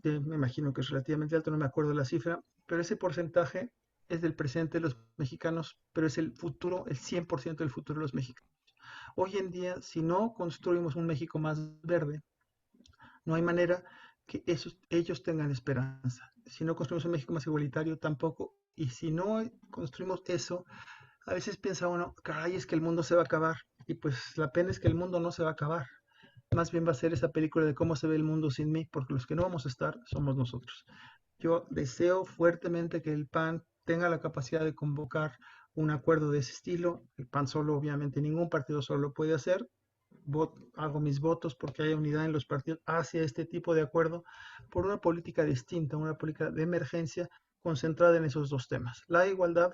me imagino que es relativamente alto, no me acuerdo la cifra, pero ese porcentaje es del presente de los mexicanos, pero es el futuro, el 100% del futuro de los mexicanos. Hoy en día, si no construimos un México más verde, no hay manera que ellos tengan esperanza. Si no construimos un México más igualitario, tampoco. Y si no construimos eso, a veces piensa uno, caray, es que el mundo se va a acabar. Y pues la pena es que el mundo no se va a acabar. Más bien va a ser esa película de cómo se ve el mundo sin mí, porque los que no vamos a estar somos nosotros. Yo deseo fuertemente que el PAN tenga la capacidad de convocar un acuerdo de ese estilo. El PAN solo, obviamente, ningún partido solo lo puede hacer. Hago mis votos porque haya unidad en los partidos hacia este tipo de acuerdo por una política distinta, una política de emergencia concentrada en esos dos temas, la igualdad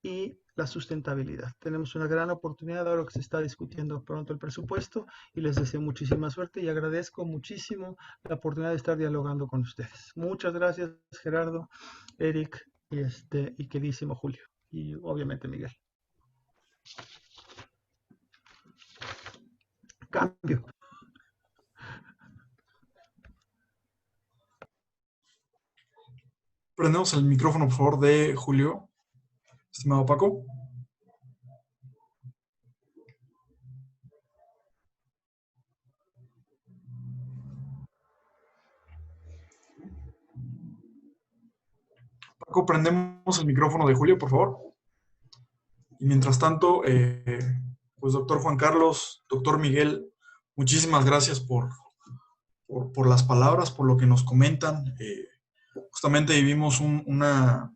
y la sustentabilidad. Tenemos una gran oportunidad ahora que se está discutiendo pronto el presupuesto y les deseo muchísima suerte y agradezco muchísimo la oportunidad de estar dialogando con ustedes. Muchas gracias, Gerardo, Eric y queridísimo Julio y obviamente Miguel. Cambio. Prendemos el micrófono, por favor, de Julio. Estimado Paco. Paco, prendemos el micrófono de Julio, por favor. Y mientras tanto, pues doctor Juan Carlos, doctor Miguel, muchísimas gracias por las palabras, por lo que nos comentan. Justamente vivimos una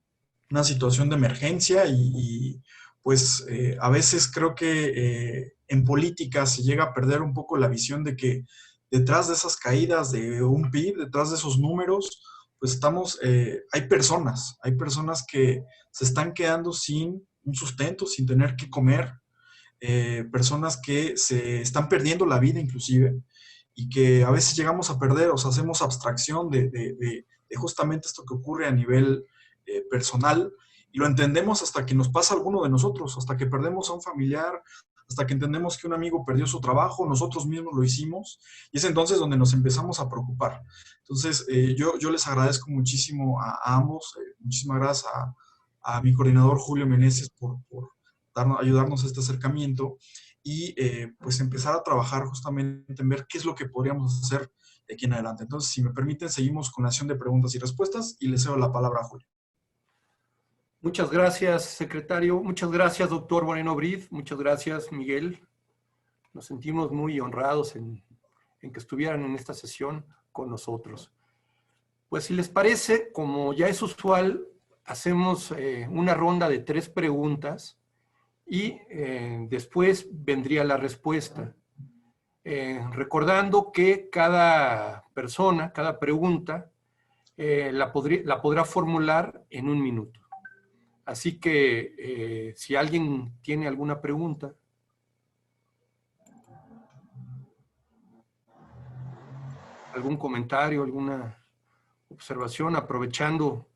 situación de emergencia y pues a veces creo que en política se llega a perder un poco la visión de que detrás de esas caídas de un PIB, detrás de esos números, pues hay personas que se están quedando sin un sustento, sin tener que comer, personas que se están perdiendo la vida inclusive y que a veces llegamos a perder, o sea, hacemos abstracción de justamente esto que ocurre a nivel personal y lo entendemos hasta que nos pasa a alguno de nosotros, hasta que perdemos a un familiar, hasta que entendemos que un amigo perdió su trabajo, nosotros mismos lo hicimos, y es entonces donde nos empezamos a preocupar. Entonces, yo les agradezco muchísimo a ambos, muchísimas gracias a mi coordinador Julio Meneses por ayudarnos a este acercamiento y pues empezar a trabajar justamente en ver qué es lo que podríamos hacer de aquí en adelante. Entonces, si me permiten, seguimos con la sesión de preguntas y respuestas y le cedo la palabra a Julio. Muchas gracias, secretario. Muchas gracias, doctor Moreno Brid. Muchas gracias, Miguel. Nos sentimos muy honrados en que estuvieran en esta sesión con nosotros. Pues si les parece, como ya es usual, hacemos una ronda de 3 preguntas y después vendría la respuesta. Recordando que cada persona, cada pregunta, la podrá formular en 1 minuto. Así que si alguien tiene alguna pregunta. ¿Algún comentario, alguna observación, aprovechando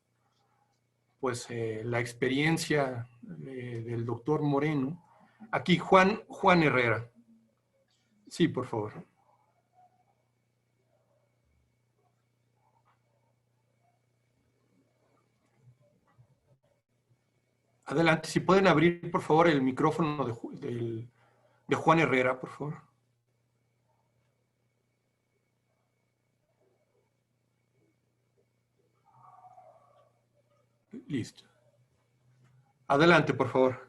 pues la experiencia del doctor Moreno? Aquí Juan Herrera. Sí, por favor. Adelante, si pueden abrir, por favor, el micrófono de Juan Herrera, por favor. Listo. Adelante, por favor.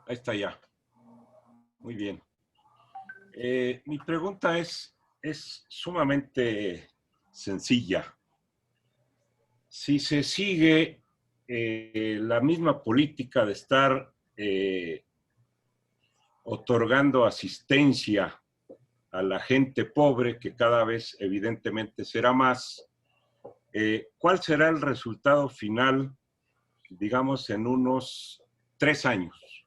Ahí está ya. Muy bien. Mi pregunta es sumamente sencilla. Si se sigue la misma política de estar otorgando asistencia a la gente pobre, que cada vez evidentemente será más, ¿cuál será el resultado final, digamos, en unos 3 años?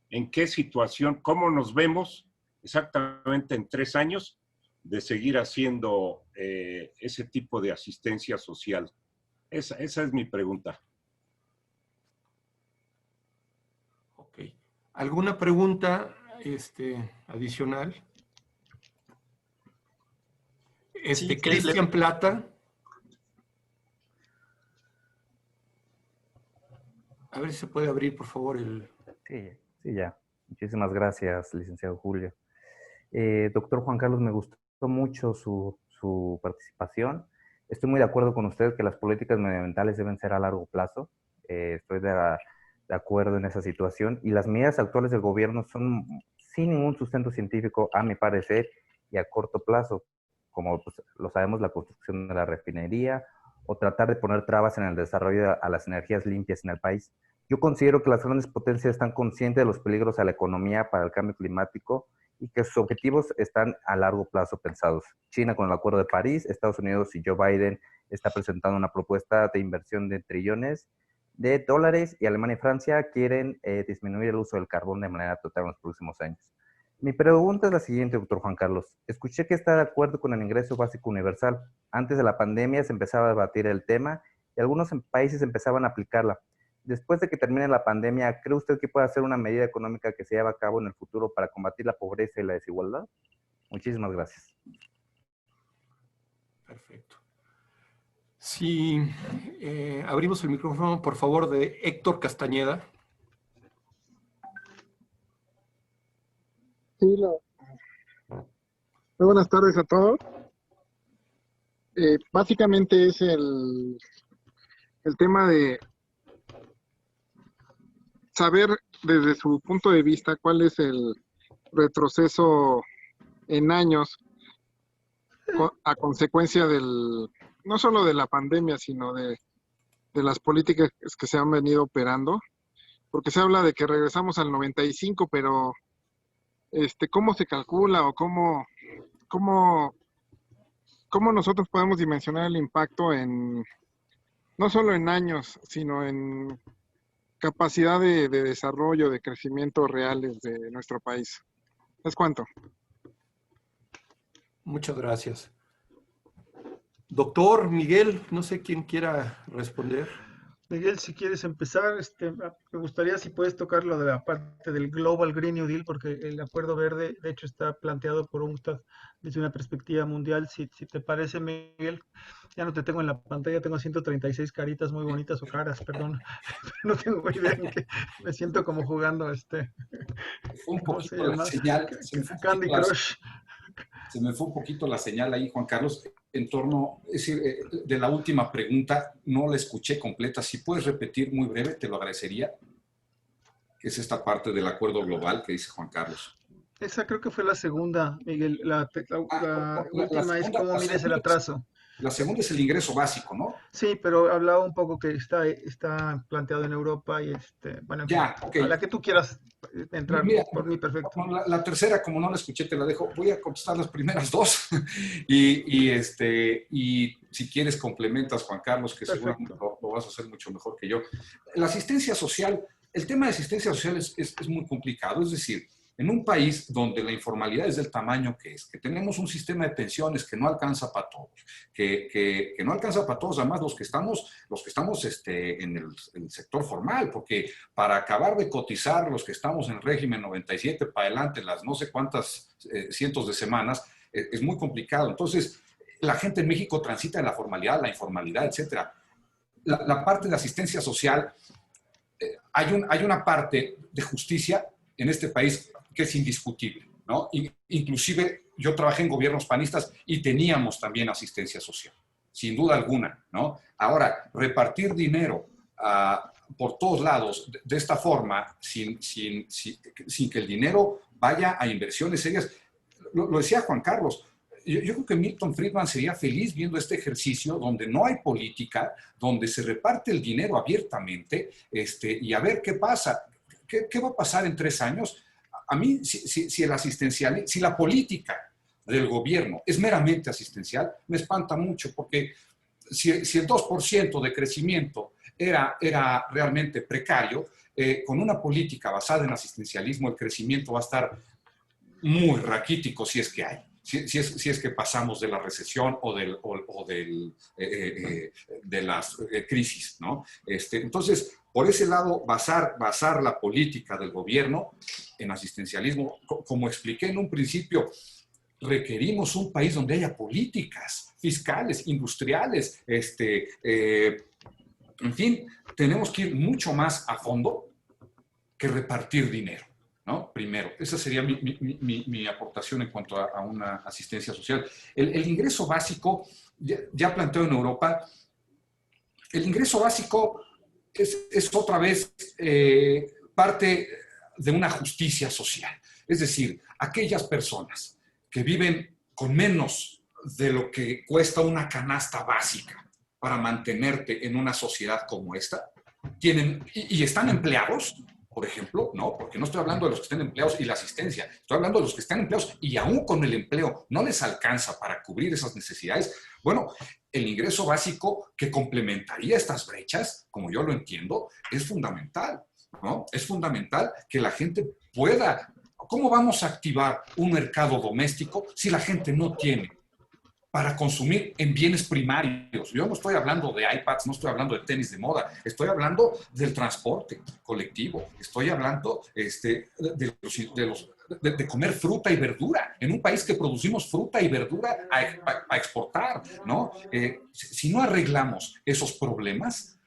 ¿En qué situación, cómo nos vemos exactamente en 3 años de seguir haciendo ese tipo de asistencia social? Esa es mi pregunta. Ok. ¿Alguna pregunta adicional? Sí, Cristian Plata. A ver si se puede abrir, por favor, el... Sí, ya. Muchísimas gracias, licenciado Julio. Doctor Juan Carlos, me gustó mucho su participación. Estoy muy de acuerdo con usted que las políticas medioambientales deben ser a largo plazo. Estoy de acuerdo en esa situación. Y las medidas actuales del gobierno son sin ningún sustento científico, a mi parecer, y a corto plazo, como pues, lo sabemos, la construcción de la refinería o tratar de poner trabas en el desarrollo a las energías limpias en el país. Yo considero que las grandes potencias están conscientes de los peligros a la economía para el cambio climático y que sus objetivos están a largo plazo pensados. China con el Acuerdo de París, Estados Unidos y Joe Biden está presentando una propuesta de inversión de trillones de dólares y Alemania y Francia quieren disminuir el uso del carbón de manera total en los próximos años. Mi pregunta es la siguiente, doctor Juan Carlos. Escuché que está de acuerdo con el ingreso básico universal. Antes de la pandemia se empezaba a debatir el tema y algunos países empezaban a aplicarla. Después de que termine la pandemia, ¿cree usted que puede hacer una medida económica que se lleve a cabo en el futuro para combatir la pobreza y la desigualdad? Muchísimas gracias. Perfecto. Si abrimos el micrófono, por favor, de Héctor Castañeda. Sí, muy buenas tardes a todos. Básicamente es el tema de saber desde su punto de vista cuál es el retroceso en años a consecuencia no solo de la pandemia, sino de las políticas que se han venido operando, porque se habla de que regresamos al 95, pero ¿cómo se calcula o cómo nosotros podemos dimensionar el impacto no solo en años, sino en capacidad de desarrollo, de crecimiento reales de nuestro país? ¿Es cuánto? Muchas gracias. Doctor Miguel, no sé quién quiera responder. Miguel, si quieres empezar, me gustaría si puedes tocar lo de la parte del Global Green New Deal, porque el Acuerdo Verde, de hecho, está planteado por UNCTAD desde una perspectiva mundial. Si te parece, Miguel, ya no te tengo en la pantalla, tengo 136 caritas muy bonitas o caras, perdón, no tengo idea en qué, me siento como jugando Fue un ¿cómo se poquito la llama? señal, Candy Crush. se me fue un poquito la señal ahí, Juan Carlos, en torno, es decir, de la última pregunta, no la escuché completa. Si puedes repetir muy breve, te lo agradecería. Que es esta parte del acuerdo global que dice Juan Carlos. Esa creo que fue la segunda, Miguel. La última es cómo mides el atraso. La segunda es el ingreso básico, ¿no? Sí, pero hablaba un poco que está planteado en Europa y bueno, en fin, okay. A la que tú quieras entrar, mira, por mí perfecto. La tercera, como no la escuché, te la dejo. Voy a contestar las primeras dos y si quieres complementas, Juan Carlos, que Perfecto. seguramente lo vas a hacer mucho mejor que yo. La asistencia social, el tema de asistencia social es muy complicado, es decir, en un país donde la informalidad es del tamaño que es, que tenemos un sistema de pensiones que no alcanza para todos, que no alcanza para todos, además los que estamos en el sector formal, porque para acabar de cotizar los que estamos en el régimen 97 para adelante, las no sé cuántas cientos de semanas, es muy complicado. Entonces, la gente en México transita en la formalidad, la informalidad, etc. La parte de asistencia social, hay una parte de justicia en este país que es indiscutible, ¿no? Inclusive yo trabajé en gobiernos panistas y teníamos también asistencia social, sin duda alguna, ¿no? Ahora, repartir dinero por todos lados de esta forma, sin que el dinero vaya a inversiones serias, lo decía Juan Carlos, yo creo que Milton Friedman sería feliz viendo este ejercicio donde no hay política, donde se reparte el dinero abiertamente y a ver qué pasa. ¿Qué va a pasar en 3 años? A mí, si la política del gobierno es meramente asistencial, me espanta mucho, porque si el 2% de crecimiento era realmente precario, con una política basada en asistencialismo, el crecimiento va a estar muy raquítico si es que hay. Si es que pasamos de la recesión o de las crisis, ¿no? Entonces, por ese lado, basar la política del gobierno en asistencialismo, como expliqué en un principio, requerimos un país donde haya políticas fiscales, industriales, en fin, tenemos que ir mucho más a fondo que repartir dinero, ¿no? Primero, esa sería mi aportación en cuanto a una asistencia social. El ingreso básico, ya planteado en Europa, el ingreso básico es otra vez parte de una justicia social. Es decir, aquellas personas que viven con menos de lo que cuesta una canasta básica para mantenerte en una sociedad como esta, tienen, y están empleados, por ejemplo, no, porque no estoy hablando de los que estén empleados y la asistencia, estoy hablando de los que están empleados y aún con el empleo no les alcanza para cubrir esas necesidades. Bueno, el ingreso básico que complementaría estas brechas, como yo lo entiendo, es fundamental, ¿no? Es fundamental que la gente pueda. ¿Cómo vamos a activar un mercado doméstico si la gente no tiene para consumir en bienes primarios? Yo no estoy hablando de iPads, no estoy hablando de tenis de moda, estoy hablando del transporte colectivo, estoy hablando de comer fruta y verdura, en un país que producimos fruta y verdura a exportar, ¿no? Si no arreglamos esos problemas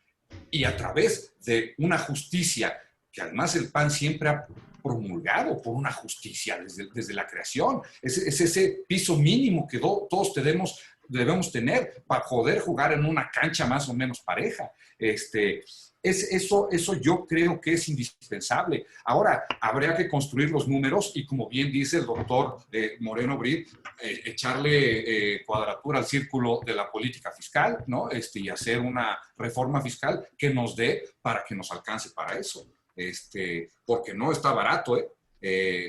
y a través de una justicia, que además el PAN siempre ha promulgado por una justicia desde la creación. Es ese piso mínimo que todos debemos tener para poder jugar en una cancha más o menos pareja. Eso yo creo que es indispensable. Ahora, habría que construir los números y, como bien dice el doctor Moreno Brid, echarle cuadratura al círculo de la política fiscal, ¿no? Y hacer una reforma fiscal que nos dé para que nos alcance para eso. Porque no está barato,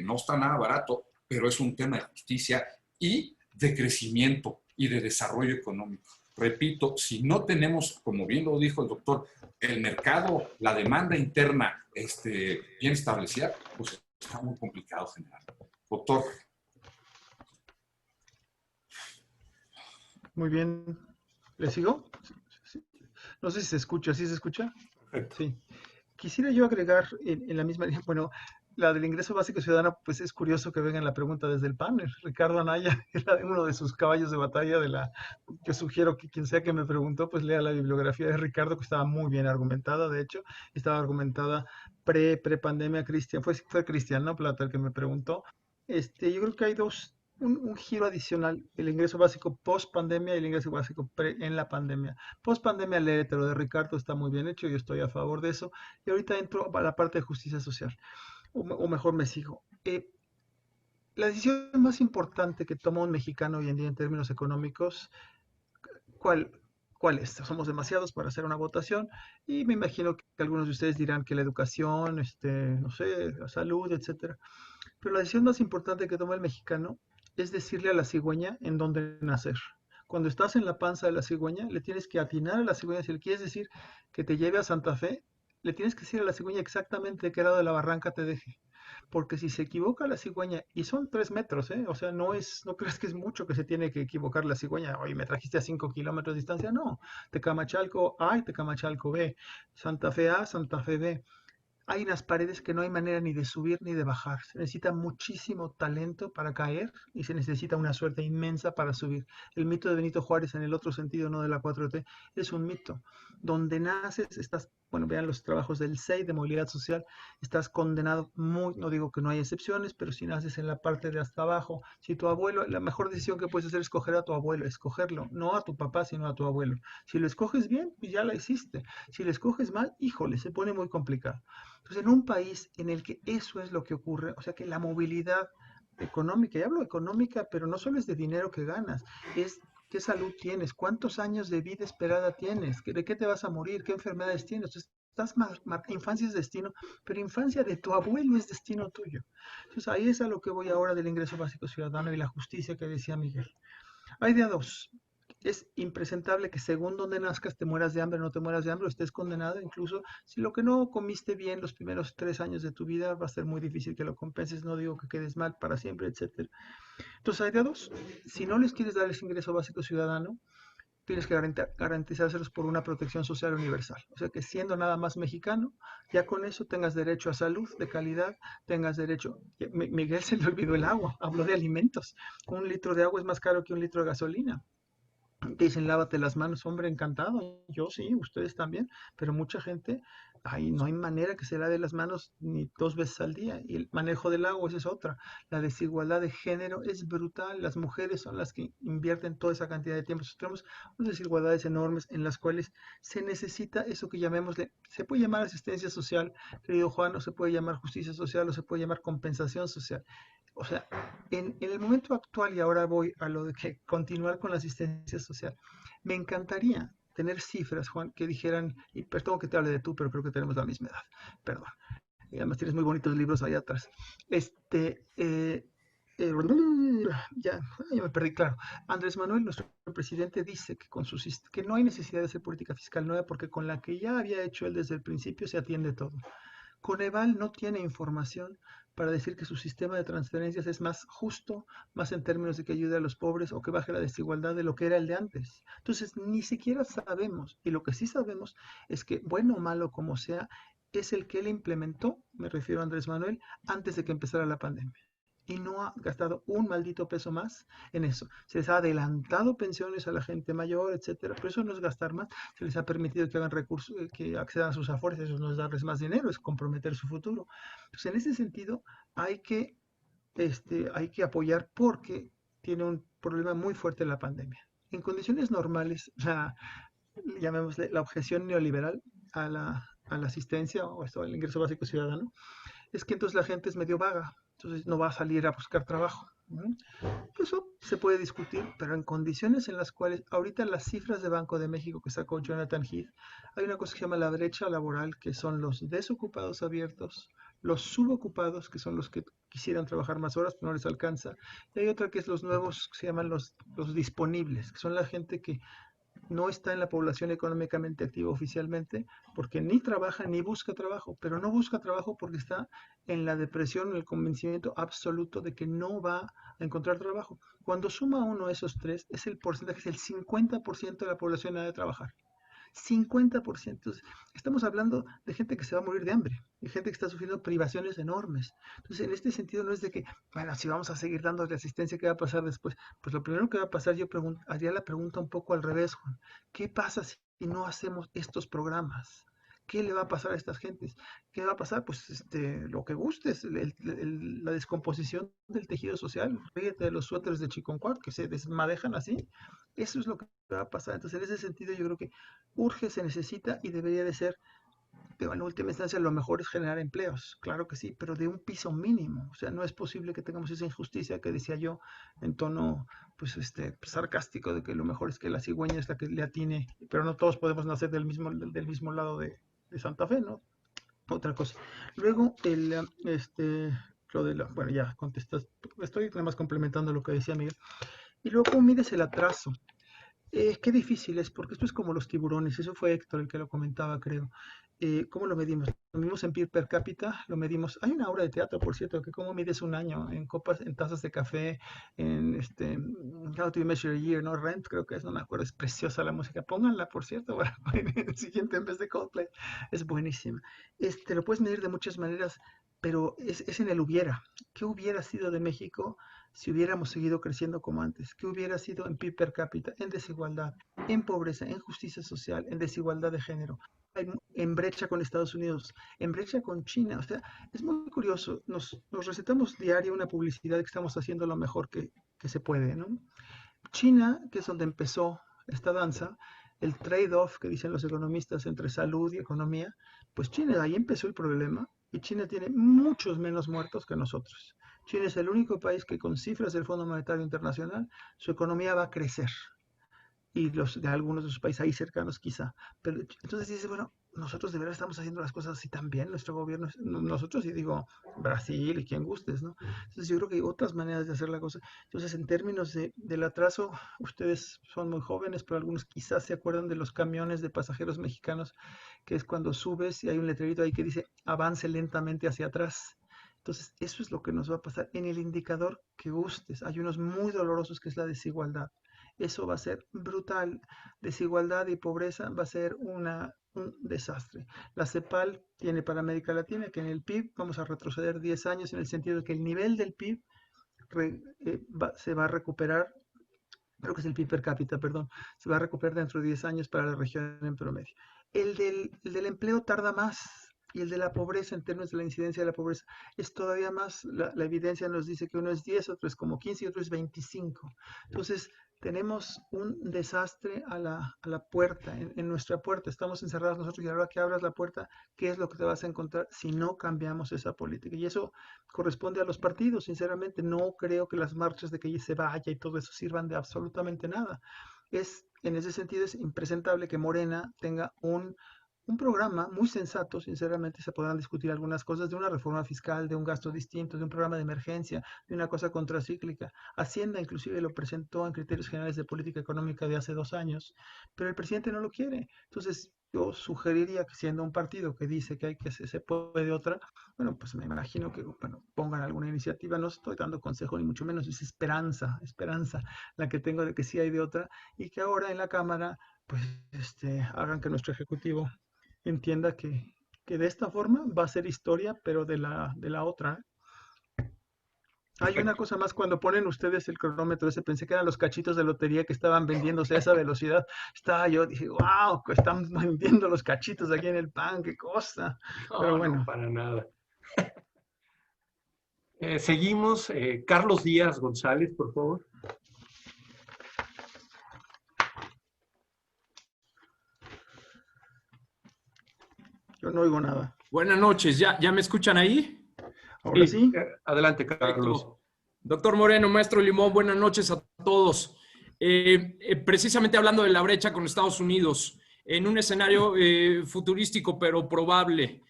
no está nada barato, pero es un tema de justicia y de crecimiento y de desarrollo económico. Repito, si no tenemos, como bien lo dijo el doctor, el mercado, la demanda interna bien establecida, pues está muy complicado generar. Doctor. Muy bien. ¿Le sigo? No sé si se escucha. ¿Sí se escucha? Perfecto. Sí. Quisiera yo agregar en la misma línea, bueno, la del ingreso básico ciudadano, pues es curioso que venga la pregunta desde el panel. Ricardo Anaya era uno de sus caballos de batalla yo sugiero que quien sea que me preguntó, pues lea la bibliografía de Ricardo, que estaba muy bien argumentada, de hecho, estaba argumentada pre-pandemia. Cristian, fue Cristian, ¿no? Plata el que me preguntó. Yo creo que hay un giro adicional, el ingreso básico post pandemia y el ingreso básico en la pandemia. Post pandemia, léete, lo de Ricardo está muy bien hecho, yo estoy a favor de eso. Y ahorita entro a la parte de justicia social, o mejor me sigo. La decisión más importante que toma un mexicano hoy en día en términos económicos, ¿cuál es? Somos demasiados para hacer una votación y me imagino que algunos de ustedes dirán que la educación, no sé, la salud, etcétera. Pero la decisión más importante que toma el mexicano es decirle a la cigüeña en dónde nacer. Cuando estás en la panza de la cigüeña, le tienes que atinar a la cigüeña. Si le quieres decir que te lleve a Santa Fe, le tienes que decir a la cigüeña exactamente de qué lado de la barranca te deje. Porque si se equivoca la cigüeña, y son 3 metros, o sea, no creas que es mucho que se tiene que equivocar la cigüeña. Oye, me trajiste a 5 kilómetros de distancia. No, Tecamachalco A y Tecamachalco B, Santa Fe A, Santa Fe B. Hay unas paredes que no hay manera ni de subir ni de bajar. Se necesita muchísimo talento para caer y se necesita una suerte inmensa para subir. El mito de Benito Juárez, en el otro sentido, no de la 4T, es un mito. Donde naces, bueno, vean los trabajos del SEI de movilidad social, estás condenado no digo que no hay excepciones, pero si naces en la parte de hasta abajo, si tu abuelo, la mejor decisión que puedes hacer es escoger a tu abuelo, escogerlo, no a tu papá, sino a tu abuelo. Si lo escoges bien, pues ya la hiciste. Si lo escoges mal, híjole, se pone muy complicado. Entonces, en un país en el que eso es lo que ocurre, o sea que la movilidad económica, y hablo económica, pero no solo es de dinero que ganas, es qué salud tienes, cuántos años de vida esperada tienes, de qué te vas a morir, qué enfermedades tienes. Entonces, infancia es destino, pero infancia de tu abuelo es destino tuyo. Entonces ahí es a lo que voy ahora del ingreso básico ciudadano y la justicia que decía Miguel. Hay de a dos. Es impresentable que según donde nazcas te mueras de hambre o no te mueras de hambre o estés condenado. Incluso si lo que no comiste bien los primeros 3 años de tu vida va a ser muy difícil que lo compenses. No digo que quedes mal para siempre, etcétera. Entonces hay de a dos. Si no les quieres dar ese ingreso básico ciudadano, tienes que garantizárselos por una protección social universal. O sea que siendo nada más mexicano, ya con eso tengas derecho a salud de calidad, tengas derecho... Miguel se le olvidó el agua, habló de alimentos. 1 litro de agua es más caro que 1 litro de gasolina. Dicen, lávate las manos, hombre, encantado. Yo sí, ustedes también, pero mucha gente, ahí no hay manera que se lave las manos ni 2 veces al día. Y el manejo del agua, esa es otra. La desigualdad de género es brutal. Las mujeres son las que invierten toda esa cantidad de tiempo. Entonces, tenemos unas desigualdades enormes en las cuales se necesita eso que llamémosle, se puede llamar asistencia social, querido Juan, o se puede llamar justicia social, o se puede llamar compensación social. O sea, en el momento actual, y ahora voy a lo de que continuar con la asistencia social, me encantaría tener cifras, Juan, que dijeran, y perdón que te hable de tú, pero creo que tenemos la misma edad, perdón, y además tienes muy bonitos libros allá atrás. Ya, ya me perdí, claro. Andrés Manuel, nuestro presidente, dice que, que no hay necesidad de hacer política fiscal nueva porque con la que ya había hecho él desde el principio se atiende todo. Coneval no tiene información para decir que su sistema de transferencias es más justo, más en términos de que ayude a los pobres o que baje la desigualdad de lo que era el de antes. Entonces, ni siquiera sabemos, y lo que sí sabemos es que, bueno o malo como sea, es el que él implementó, me refiero a Andrés Manuel, antes de que empezara la pandemia. Y no ha gastado un maldito peso más en eso. Se les ha adelantado pensiones a la gente mayor, etcétera, pero eso no es gastar más. Se les ha permitido que hagan recursos, que accedan a sus afores, eso no es darles más dinero, es comprometer su futuro. Entonces, en ese sentido, hay que apoyar porque tiene un problema muy fuerte la pandemia. En condiciones normales, llamémosle la objeción neoliberal a la asistencia o esto, al ingreso básico ciudadano, es que entonces la gente es medio vaga, entonces no va a salir a buscar trabajo. Eso se puede discutir, pero en condiciones en las cuales ahorita las cifras de Banco de México que sacó Jonathan Heath, hay una cosa que se llama la brecha laboral, que son los desocupados abiertos, los subocupados, que son los que quisieran trabajar más horas, pero no les alcanza, y hay otra que es los nuevos, que se llaman los disponibles, que son la gente que no está en la población económicamente activa oficialmente, porque ni trabaja ni busca trabajo, pero no busca trabajo porque está en la depresión, en el convencimiento absoluto de que no va a encontrar trabajo. Cuando suma uno de esos tres, es el porcentaje, es el 50% de la población ha de trabajar. 50%. Estamos hablando de gente que se va a morir de hambre, de gente que está sufriendo privaciones enormes. Entonces, en este sentido, no es de que, bueno, si vamos a seguir dando la asistencia, ¿qué va a pasar después? Pues lo primero que va a pasar, yo haría la pregunta un poco al revés, Juan. ¿Qué pasa si no hacemos estos programas? ¿Qué le va a pasar a estas gentes? ¿Qué va a pasar? Pues lo que gustes, la descomposición del tejido social. Ríete de los suéteres de Chiconcuac que se desmadejan así. Eso es lo que va a pasar. Entonces, en ese sentido, yo creo que urge, se necesita y debería de ser, pero en última instancia lo mejor es generar empleos, claro que sí, pero de un piso mínimo. O sea, no es posible que tengamos esa injusticia que decía yo en tono pues sarcástico de que lo mejor es que la cigüeña es la que le atine, pero no todos podemos nacer del mismo lado de Santa Fe, ¿no? Otra cosa. Luego, lo de bueno, ya contestas, estoy nada más complementando lo que decía Miguel. Y luego, ¿cómo mides el atraso? Qué difícil es, porque esto es como los tiburones, eso fue Héctor el que lo comentaba, creo. ¿Cómo lo medimos? Lo medimos en PIB per cápita, lo medimos. Hay una obra de teatro, por cierto, que cómo mides un año en copas, en tazas de café, en How to Measure a Year, ¿no? Rent, creo que es, no me acuerdo, es preciosa la música. Pónganla, por cierto, para el siguiente en vez de Coldplay. Es buenísima. Lo puedes medir de muchas maneras, pero es en el hubiera. ¿Qué hubiera sido de México si hubiéramos seguido creciendo como antes? ¿Qué hubiera sido en PIB per cápita, en desigualdad, en pobreza, en justicia social, en desigualdad de género, en brecha con Estados Unidos, en brecha con China? O sea, es muy curioso. Nos recetamos diario una publicidad que estamos haciendo lo mejor que se puede, ¿no? China, que es donde empezó esta danza, el trade-off que dicen los economistas entre salud y economía, pues China, ahí empezó el problema y China tiene muchos menos muertos que nosotros. China es el único país que con cifras del Fondo Monetario Internacional, su economía va a crecer. y los de algunos de sus países ahí cercanos quizá. Pero entonces dice, bueno, nosotros de verdad estamos haciendo las cosas así también, nuestro gobierno, nosotros, y digo Brasil y quien gustes, ¿no? Entonces yo creo que hay otras maneras de hacer la cosa. Entonces en términos del atraso, ustedes son muy jóvenes, pero algunos quizás se acuerdan de los camiones de pasajeros mexicanos, que es cuando subes y hay un letrerito ahí que dice avance lentamente hacia atrás. Entonces, eso es lo que nos va a pasar en el indicador que gustes. Hay unos muy dolorosos que es la desigualdad. Eso va a ser brutal. Desigualdad y pobreza va a ser un desastre. La CEPAL tiene para América Latina que en el PIB vamos a retroceder 10 años en el sentido de que el nivel del PIB se va a recuperar, creo que es el PIB per cápita, perdón, se va a recuperar dentro de 10 años para la región en promedio. El del empleo tarda más, y el de la pobreza, en términos de la incidencia de la pobreza, es todavía más. La evidencia nos dice que uno es 10, otro es como 15 y otro es 25. Entonces, tenemos un desastre a la puerta, en nuestra puerta. Estamos encerrados nosotros y ahora que abras la puerta, ¿qué es lo que te vas a encontrar si no cambiamos esa política? Y eso corresponde a los partidos, sinceramente. No creo que las marchas de que se vaya y todo eso sirvan de absolutamente nada. En ese sentido, es impresentable que Morena tenga un programa muy sensato. Sinceramente se podrán discutir algunas cosas de una reforma fiscal, de un gasto distinto, de un programa de emergencia, de una cosa contracíclica. Hacienda inclusive lo presentó en criterios generales de política económica de hace 2 años, pero el presidente no lo quiere. Entonces yo sugeriría que, siendo un partido que dice que se puede otra, bueno, pues me imagino que, bueno, pongan alguna iniciativa. No estoy dando consejo ni mucho menos, es esperanza la que tengo de que sí hay de otra, y que ahora en la Cámara pues hagan que nuestro Ejecutivo entienda que de esta forma va a ser historia, pero de la otra. Hay una cosa más, cuando ponen ustedes el cronómetro ese, pensé que eran los cachitos de lotería que estaban vendiéndose a esa velocidad. Yo dije, wow, están vendiendo los cachitos aquí en el pan, qué cosa. Pero bueno. No, para nada. Seguimos. Carlos Díaz González, por favor. Yo no oigo nada. Buenas noches, ¿ya me escuchan ahí? Ahora sí. Adelante, Carlos. Doctor Moreno, maestro Limón, buenas noches a todos. Precisamente hablando de la brecha con Estados Unidos, en un escenario futurístico pero probable,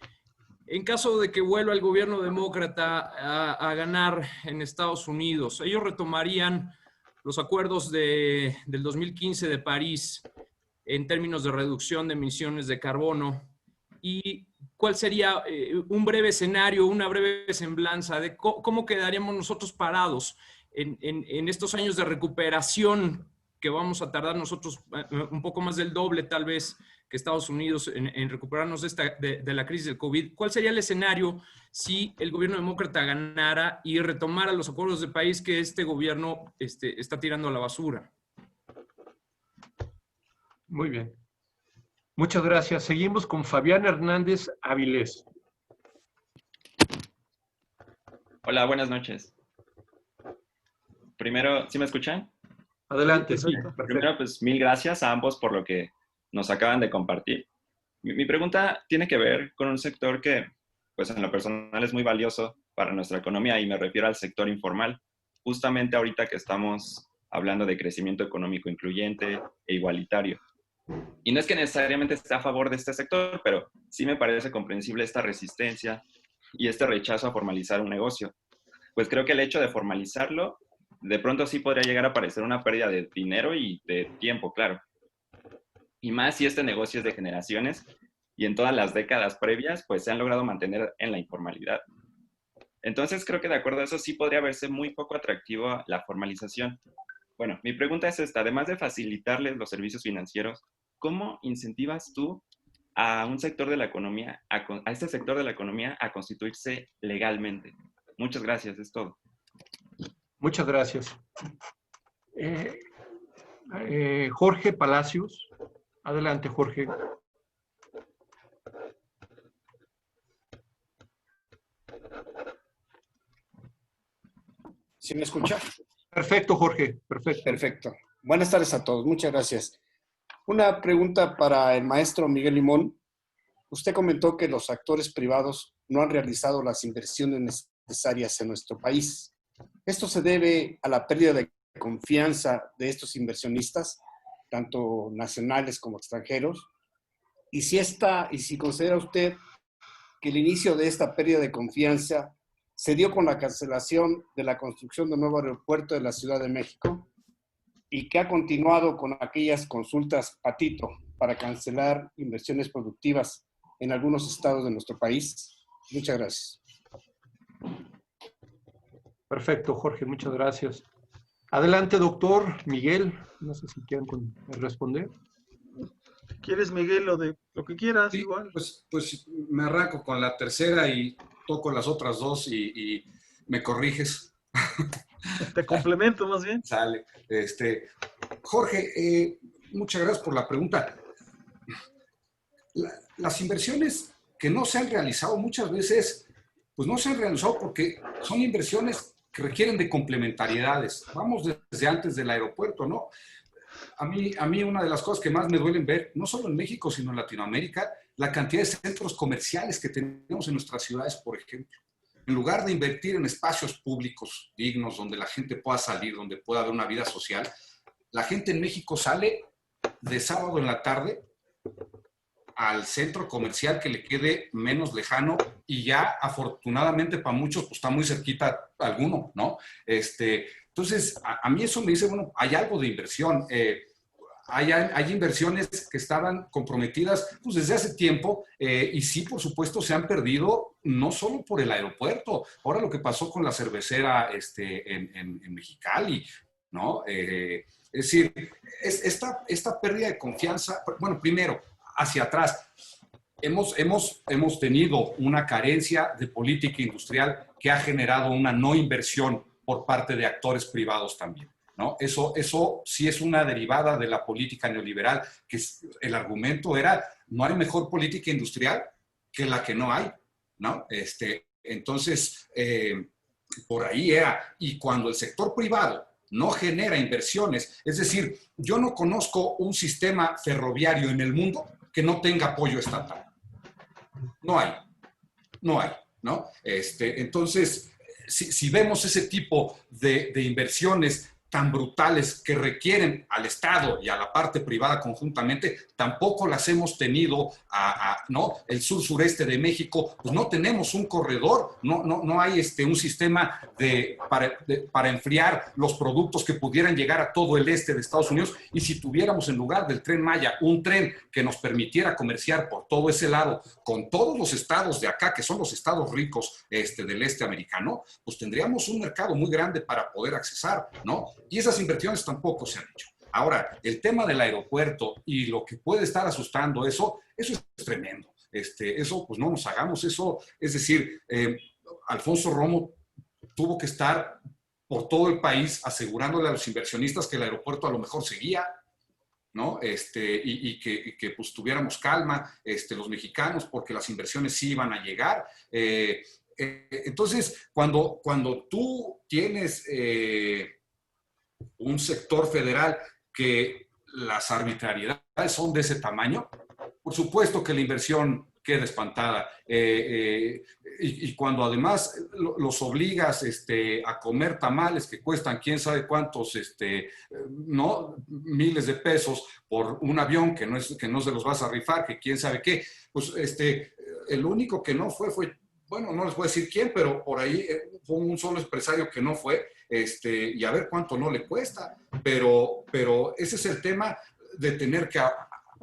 en caso de que vuelva el gobierno demócrata a ganar en Estados Unidos, ellos retomarían los acuerdos del 2015 de París en términos de reducción de emisiones de carbono. ¿Y cuál sería un breve escenario, una breve semblanza de cómo quedaríamos nosotros parados en estos años de recuperación que vamos a tardar nosotros un poco más del doble tal vez que Estados Unidos en recuperarnos de la crisis del COVID? ¿Cuál sería el escenario si el gobierno demócrata ganara y retomara los acuerdos de París que este gobierno está tirando a la basura? Muy bien. Muchas gracias. Seguimos con Fabián Hernández Avilés. Hola, buenas noches. Primero, ¿sí me escuchan? Adelante, sí. Primero, pues mil gracias a ambos por lo que nos acaban de compartir. Mi pregunta tiene que ver con un sector que, pues en lo personal es muy valioso para nuestra economía, y me refiero al sector informal. Justamente ahorita que estamos hablando de crecimiento económico incluyente e igualitario. Y no es que necesariamente esté a favor de este sector, pero sí me parece comprensible esta resistencia y este rechazo a formalizar un negocio. Pues creo que el hecho de formalizarlo, de pronto sí podría llegar a parecer una pérdida de dinero y de tiempo, claro. Y más si este negocio es de generaciones y en todas las décadas previas, pues se han logrado mantener en la informalidad. Entonces creo que de acuerdo a eso sí podría verse muy poco atractivo la formalización. Bueno, mi pregunta es esta: además de facilitarles los servicios financieros, ¿cómo incentivas tú a un sector de la economía, a este sector de la economía a constituirse legalmente? Muchas gracias, es todo. Muchas gracias. Jorge Palacios. Adelante, Jorge. ¿Sí me escucha? Perfecto, Jorge. Perfecto. Perfecto. Buenas tardes a todos. Muchas gracias. Una pregunta para el maestro Miguel Limón. Usted comentó que los actores privados no han realizado las inversiones necesarias en nuestro país. ¿Esto se debe a la pérdida de confianza de estos inversionistas? tanto nacionales como extranjeros, y si considera usted que el inicio de esta pérdida de confianza se dio con la cancelación de la construcción del nuevo aeropuerto de la Ciudad de México y que ha continuado con aquellas consultas patito para cancelar inversiones productivas en algunos estados de nuestro país. Muchas gracias. Perfecto, Jorge, muchas gracias. Adelante, doctor Miguel. No sé si quieren responder. ¿Quieres, Miguel, lo que quieras? Sí, igual? Pues me arranco con la tercera y toco las otras dos y me corriges. Te complemento más bien. Sale. Jorge, muchas gracias por la pregunta. Las inversiones que no se han realizado muchas veces, pues no se han realizado porque son inversiones que requieren de complementariedades. Vamos desde antes del aeropuerto, ¿no? A mí una de las cosas que más me duelen ver, no solo en México, sino en Latinoamérica, la cantidad de centros comerciales que tenemos en nuestras ciudades, por ejemplo. En lugar de invertir en espacios públicos dignos, donde la gente pueda salir, donde pueda haber una vida social, la gente en México sale de sábado en la tarde al centro comercial que le quede menos lejano y ya afortunadamente para muchos pues está muy cerquita alguno, ¿no? Entonces, a mí eso me dice, bueno, hay algo de inversión. Hay inversiones que estaban comprometidas pues, desde hace tiempo y sí, por supuesto, se han perdido no solo por el aeropuerto. Ahora lo que pasó con la cervecera en Mexicali, ¿no? Es decir, esta pérdida de confianza, bueno, primero, hacia atrás. Hemos tenido una carencia de política industrial que ha generado una no inversión por parte de actores privados también, ¿no? Eso sí es una derivada de la política neoliberal, que el argumento era, no hay mejor política industrial que la que no hay, ¿no? Entonces, por ahí era. Y cuando el sector privado no genera inversiones, es decir, yo no conozco un sistema ferroviario en el mundo que no tenga apoyo estatal. No hay, ¿no? Entonces, si vemos ese tipo de inversiones tan brutales que requieren al Estado y a la parte privada conjuntamente, tampoco las hemos tenido, ¿no? El sur-sureste de México, pues no tenemos un corredor, no hay un sistema para enfriar los productos que pudieran llegar a todo el este de Estados Unidos, y si tuviéramos en lugar del Tren Maya un tren que nos permitiera comerciar por todo ese lado con todos los estados de acá, que son los estados ricos del este americano, pues tendríamos un mercado muy grande para poder accesar, ¿no? Y esas inversiones tampoco se han hecho. Ahora, el tema del aeropuerto y lo que puede estar asustando, eso es tremendo. Eso, pues no nos hagamos eso. Es decir, Alfonso Romo tuvo que estar por todo el país asegurándole a los inversionistas que el aeropuerto a lo mejor seguía, ¿no? Y que pues tuviéramos calma, los mexicanos, porque las inversiones sí iban a llegar. Entonces, cuando tú tienes un sector federal que las arbitrariedades son de ese tamaño, por supuesto que la inversión queda espantada. Y cuando además los obligas a comer tamales que cuestan quién sabe cuántos, ¿no? miles de pesos por un avión que no se los vas a rifar, que quién sabe qué, pues el único que no fue, bueno, no les voy a decir quién, pero por ahí fue un solo empresario que no fue, y a ver cuánto no le cuesta. Pero ese es el tema de tener que,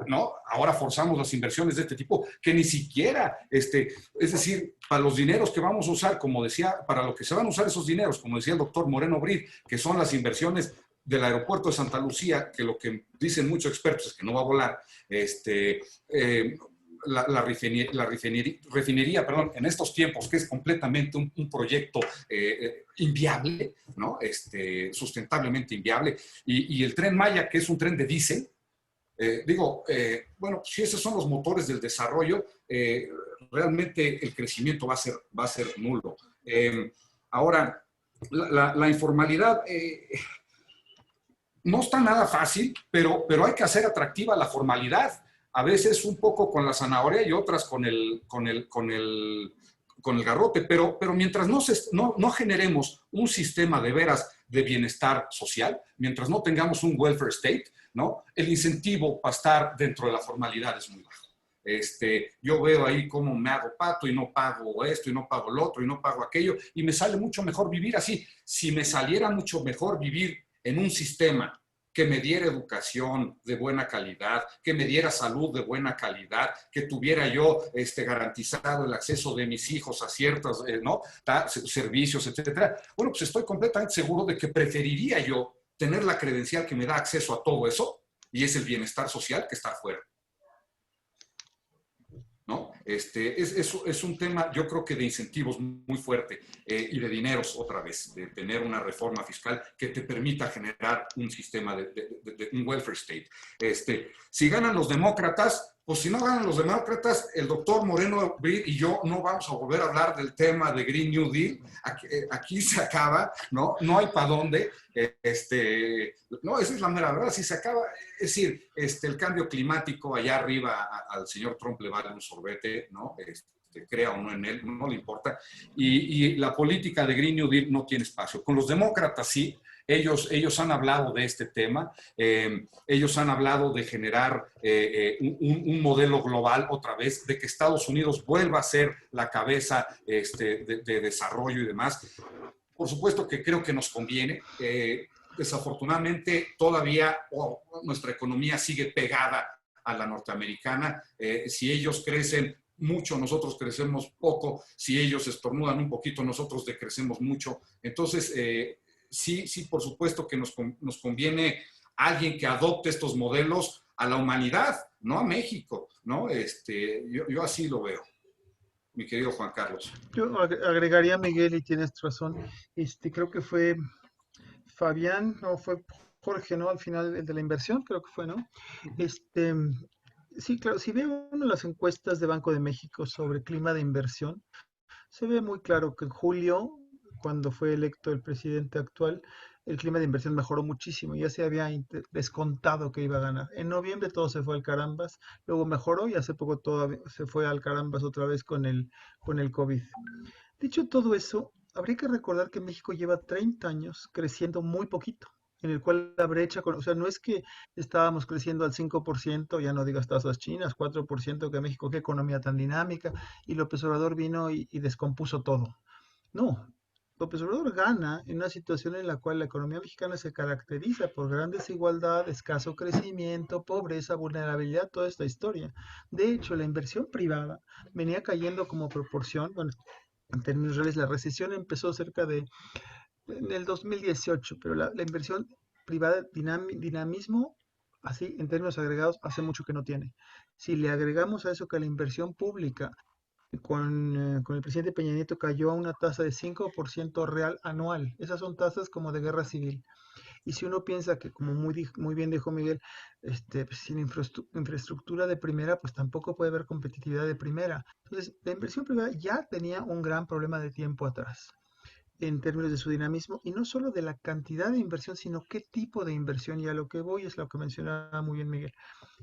¿no? Ahora forzamos las inversiones de este tipo, que ni siquiera, es decir, para los dineros que vamos a usar, como decía, para lo que se van a usar esos dineros, como decía el doctor Moreno Brid, que son las inversiones del aeropuerto de Santa Lucía, que lo que dicen muchos expertos es que no va a volar, la refinería, en estos tiempos, que es completamente un proyecto inviable, ¿no? Sustentablemente inviable, y el Tren Maya, que es un tren de diésel, bueno, si esos son los motores del desarrollo, realmente el crecimiento va a ser nulo. Ahora, la informalidad no está nada fácil, pero hay que hacer atractiva la formalidad. A veces un poco con la zanahoria y otras con el garrote, pero mientras no generemos un sistema de veras de bienestar social, mientras no tengamos un welfare state, ¿no? El incentivo para estar dentro de la formalidad es muy bajo. Yo veo ahí cómo me hago pato y no pago esto y no pago lo otro y no pago aquello y me sale mucho mejor vivir así. Si me saliera mucho mejor vivir en un sistema que me diera educación de buena calidad, que me diera salud de buena calidad, que tuviera yo garantizado el acceso de mis hijos a ciertos servicios, etcétera, bueno, pues estoy completamente seguro de que preferiría yo tener la credencial que me da acceso a todo eso, y es el bienestar social, que estar fuera. ¿No? Es un tema, yo creo que de incentivos muy fuerte y de dineros otra vez, de tener una reforma fiscal que te permita generar un sistema de un welfare state. Si ganan los demócratas, pues si no ganan los demócratas, el doctor Moreno Brill y yo no vamos a volver a hablar del tema de Green New Deal. Aquí se acaba, ¿no? No hay para dónde. No, esa es la mera verdad, si se acaba, es decir, el cambio climático allá arriba al señor Trump le vale un sorbete, ¿no? Crea o no en él, no le importa, y la política de Green New Deal no tiene espacio. Con los demócratas sí, ellos han hablado de este tema, ellos han hablado de generar un modelo global otra vez, de que Estados Unidos vuelva a ser la cabeza de desarrollo y demás. Por supuesto que creo que nos conviene. Desafortunadamente, todavía nuestra economía sigue pegada a la norteamericana. Si ellos crecen mucho, nosotros crecemos poco. Si ellos estornudan un poquito, nosotros decrecemos mucho. Entonces, sí, por supuesto que nos conviene alguien que adopte estos modelos a la humanidad, no a México, ¿no? Yo así lo veo. Mi querido Juan Carlos. Yo agregaría, Miguel, y tienes razón, creo que fue Fabián, no, fue Jorge, ¿no? Al final, el de la inversión, creo que fue, ¿no? Sí, claro, si veo uno de las encuestas de Banco de México sobre clima de inversión, se ve muy claro que en julio, cuando fue electo el presidente actual, el clima de inversión mejoró muchísimo, ya se había descontado que iba a ganar. En noviembre todo se fue al carambas, luego mejoró y hace poco todo se fue al carambas otra vez con el COVID. Dicho todo eso, habría que recordar que México lleva 30 años creciendo muy poquito, en el cual la brecha, o sea, no es que estábamos creciendo al 5%, ya no digas tasas chinas, 4%, que México, qué economía tan dinámica, y López Obrador vino y descompuso todo. No, López Obrador gana en una situación en la cual la economía mexicana se caracteriza por gran desigualdad, escaso crecimiento, pobreza, vulnerabilidad, toda esta historia. De hecho, la inversión privada venía cayendo como proporción, bueno, en términos reales, la recesión empezó en el 2018, pero la inversión privada, dinamismo, así en términos agregados, hace mucho que no tiene. Si le agregamos a eso que la inversión pública con el presidente Peña Nieto cayó a una tasa de 5% real anual. Esas son tasas como de guerra civil. Y si uno piensa que, como muy bien dijo Miguel, pues, sin infraestructura de primera, pues tampoco puede haber competitividad de primera. Entonces, la inversión privada ya tenía un gran problema de tiempo atrás en términos de su dinamismo, y no solo de la cantidad de inversión, sino qué tipo de inversión. Y a lo que voy es lo que mencionaba muy bien Miguel.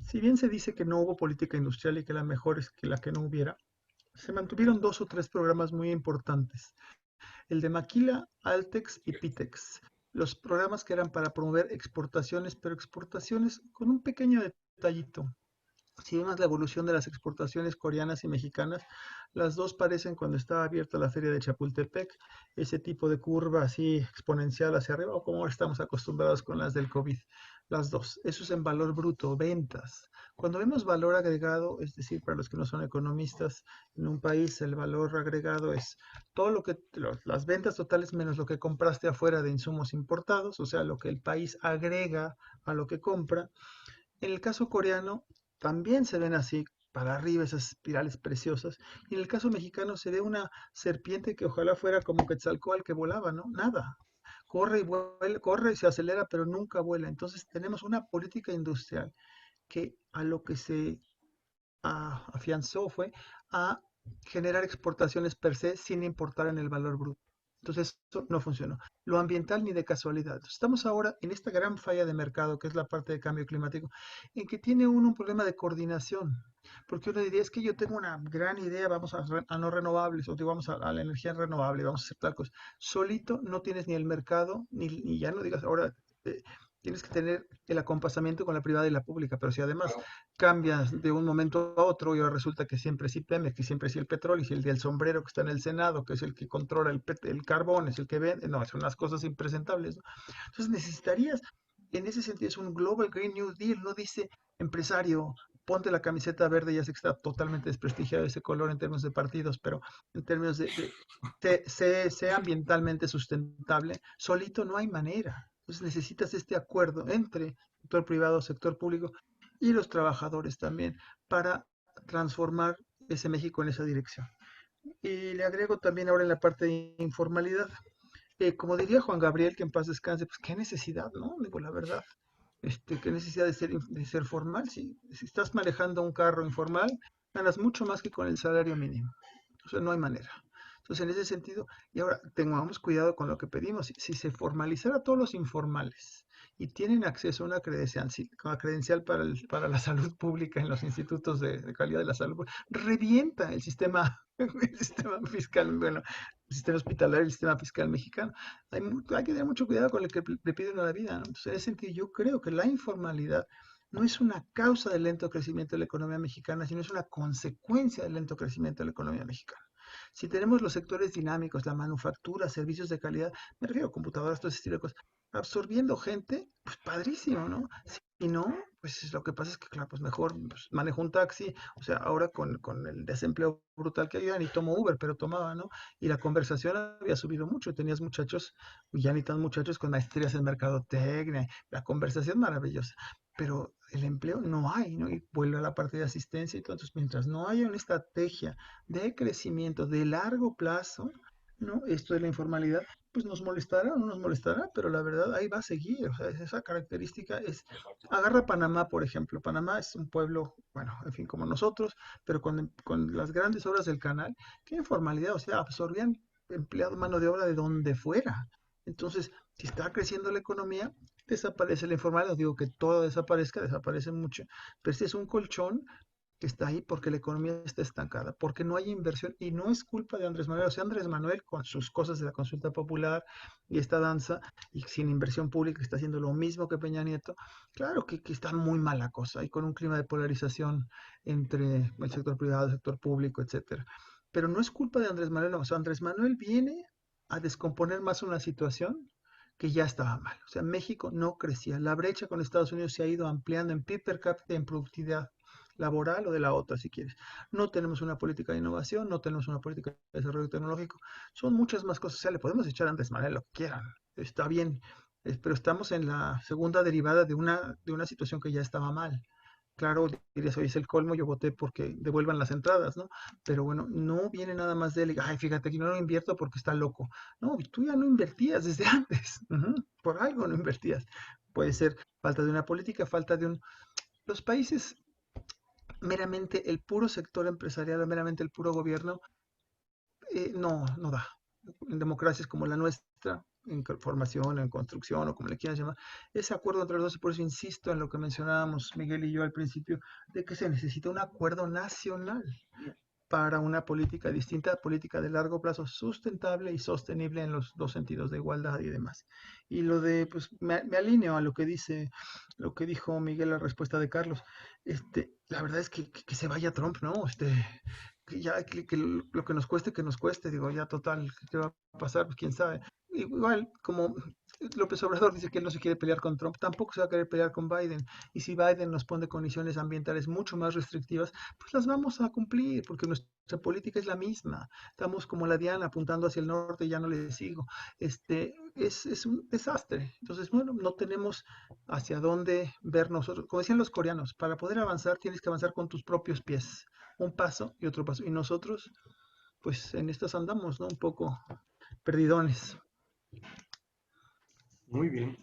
Si bien se dice que no hubo política industrial y que la mejor es que la que no hubiera, se mantuvieron 2 o 3 programas muy importantes. El de Maquila, Altex y Pitex. Los programas que eran para promover exportaciones, pero exportaciones con un pequeño detallito. Si vemos la evolución de las exportaciones coreanas y mexicanas, las dos parecen, cuando estaba abierta la feria de Chapultepec, ese tipo de curva así exponencial hacia arriba, o como estamos acostumbrados con las del COVID. Las dos. Eso es en valor bruto, ventas. Cuando vemos valor agregado, es decir, para los que no son economistas, en un país el valor agregado es todo lo que, las ventas totales menos lo que compraste afuera de insumos importados, o sea, lo que el país agrega a lo que compra. En el caso coreano, también se ven así, para arriba, esas espirales preciosas. Y en el caso mexicano se ve una serpiente que ojalá fuera como Quetzalcóatl que volaba, ¿no? Nada. Corre y vuela, corre y se acelera, pero nunca vuela. Entonces tenemos una política industrial que a lo que se afianzó fue a generar exportaciones per se sin importar en el valor bruto. Entonces eso no funcionó. Lo ambiental ni de casualidad. Entonces, estamos ahora en esta gran falla de mercado, que es la parte de cambio climático, en que tiene uno un problema de coordinación. Porque uno diría, es que yo tengo una gran idea, vamos a no renovables, o digo, vamos a la energía renovable, vamos a hacer tal cosa. Solito no tienes ni el mercado, ni ya no digas ahora tienes que tener el acompasamiento con la privada y la pública, pero si además cambias de un momento a otro y ahora resulta que siempre sí Pemex, que siempre sí el petróleo, y si el del sombrero que está en el Senado, que es el que controla el carbón, es el que vende, no, son unas cosas impresentables, ¿no? Entonces necesitarías, en ese sentido, es un Global Green New Deal, no dice empresario, ponte la camiseta verde, ya sé que está totalmente desprestigiado ese color en términos de partidos, pero en términos sea ambientalmente sustentable, solito no hay manera. Entonces necesitas este acuerdo entre sector privado, sector público y los trabajadores también para transformar ese México en esa dirección. Y le agrego también ahora en la parte de informalidad, como diría Juan Gabriel, que en paz descanse, pues qué necesidad, ¿no? Digo, la verdad, qué necesidad de ser formal. Si estás manejando un carro informal, ganas mucho más que con el salario mínimo. Entonces no hay manera. Entonces, en ese sentido, y ahora tengamos cuidado con lo que pedimos. Si se formalizara a todos los informales y tienen acceso a una credencial para la salud pública en los institutos de calidad de la salud, revienta el sistema, el sistema fiscal, bueno, el sistema hospitalario, el sistema fiscal mexicano. Hay que tener mucho cuidado con lo que le piden a la vida, ¿no? Entonces, en ese sentido, yo creo que la informalidad no es una causa del lento crecimiento de la economía mexicana, sino es una consecuencia del lento crecimiento de la economía mexicana. Si tenemos los sectores dinámicos, la manufactura, servicios de calidad, me refiero a computadoras, todo ese estilo de cosas, absorbiendo gente, pues padrísimo, ¿no? Si no, pues lo que pasa es que, claro, pues mejor pues, manejo un taxi, o sea, ahora con el desempleo brutal que hay, ya ni tomo Uber, pero tomaba, ¿no? Y la conversación había subido mucho, tenías muchachos, ya ni tan muchachos con maestrías en mercadotecnia, la conversación maravillosa, pero el empleo no hay, ¿no? Y vuelve a la parte de asistencia y todo, entonces mientras no haya una estrategia de crecimiento de largo plazo, ¿no? Esto de la informalidad, pues nos molestará o no nos molestará, pero la verdad ahí va a seguir, o sea, esa característica es, agarra Panamá, por ejemplo, Panamá es un pueblo, bueno, en fin, como nosotros, pero con las grandes obras del canal, qué informalidad, o sea, absorbían empleado, mano de obra de donde fuera. Entonces, si está creciendo la economía, desaparece la informalidad, digo que todo desaparezca, desaparece mucho, pero este es un colchón que está ahí porque la economía está estancada, porque no hay inversión y no es culpa de Andrés Manuel. O sea, Andrés Manuel con sus cosas de la consulta popular y esta danza y sin inversión pública está haciendo lo mismo que Peña Nieto, claro que está muy mala cosa y con un clima de polarización entre el sector privado, el sector público, etcétera. Pero no es culpa de Andrés Manuel, no. O sea, Andrés Manuel viene a descomponer más una situación que ya estaba mal. O sea, México no crecía. La brecha con Estados Unidos se ha ido ampliando en PIB per cápita, en productividad laboral o de la otra, si quieres. No tenemos una política de innovación, no tenemos una política de desarrollo tecnológico. Son muchas más cosas. O sea, le podemos echar a Andrés Manuel lo que quieran. Está bien. Pero estamos en la segunda derivada de una situación que ya estaba mal. Claro, dirías, oye, es el colmo, yo voté porque devuelvan las entradas, ¿no? Pero bueno, no viene nada más de él, ay, fíjate, aquí no lo invierto porque está loco. No, tú ya no invertías desde antes, por algo no invertías. Puede ser falta de una política, falta de un... Los países, meramente el puro sector empresarial, meramente el puro gobierno, no da. En democracias como la nuestra, en formación, en construcción o como le quieras llamar, ese acuerdo entre los dos, y por eso insisto en lo que mencionábamos Miguel y yo al principio, de que se necesita un acuerdo nacional para una política distinta, política de largo plazo, sustentable y sostenible en los dos sentidos de igualdad y demás. Y lo de, pues me alineo a lo que dijo Miguel, la respuesta de Carlos. La verdad es que se vaya Trump, ¿no? Que lo que nos cueste, digo, ya total, ¿qué va a pasar? Pues quién sabe. Igual, como López Obrador dice que él no se quiere pelear con Trump, tampoco se va a querer pelear con Biden. Y si Biden nos pone condiciones ambientales mucho más restrictivas, pues las vamos a cumplir, porque nuestra política es la misma. Estamos como la Diana apuntando hacia el norte y ya no le sigo. Es un desastre. Entonces, bueno, no tenemos hacia dónde ver nosotros. Como decían los coreanos, para poder avanzar tienes que avanzar con tus propios pies. Un paso y otro paso. Y nosotros, pues en estas andamos, ¿no? Un poco perdidones. Muy bien.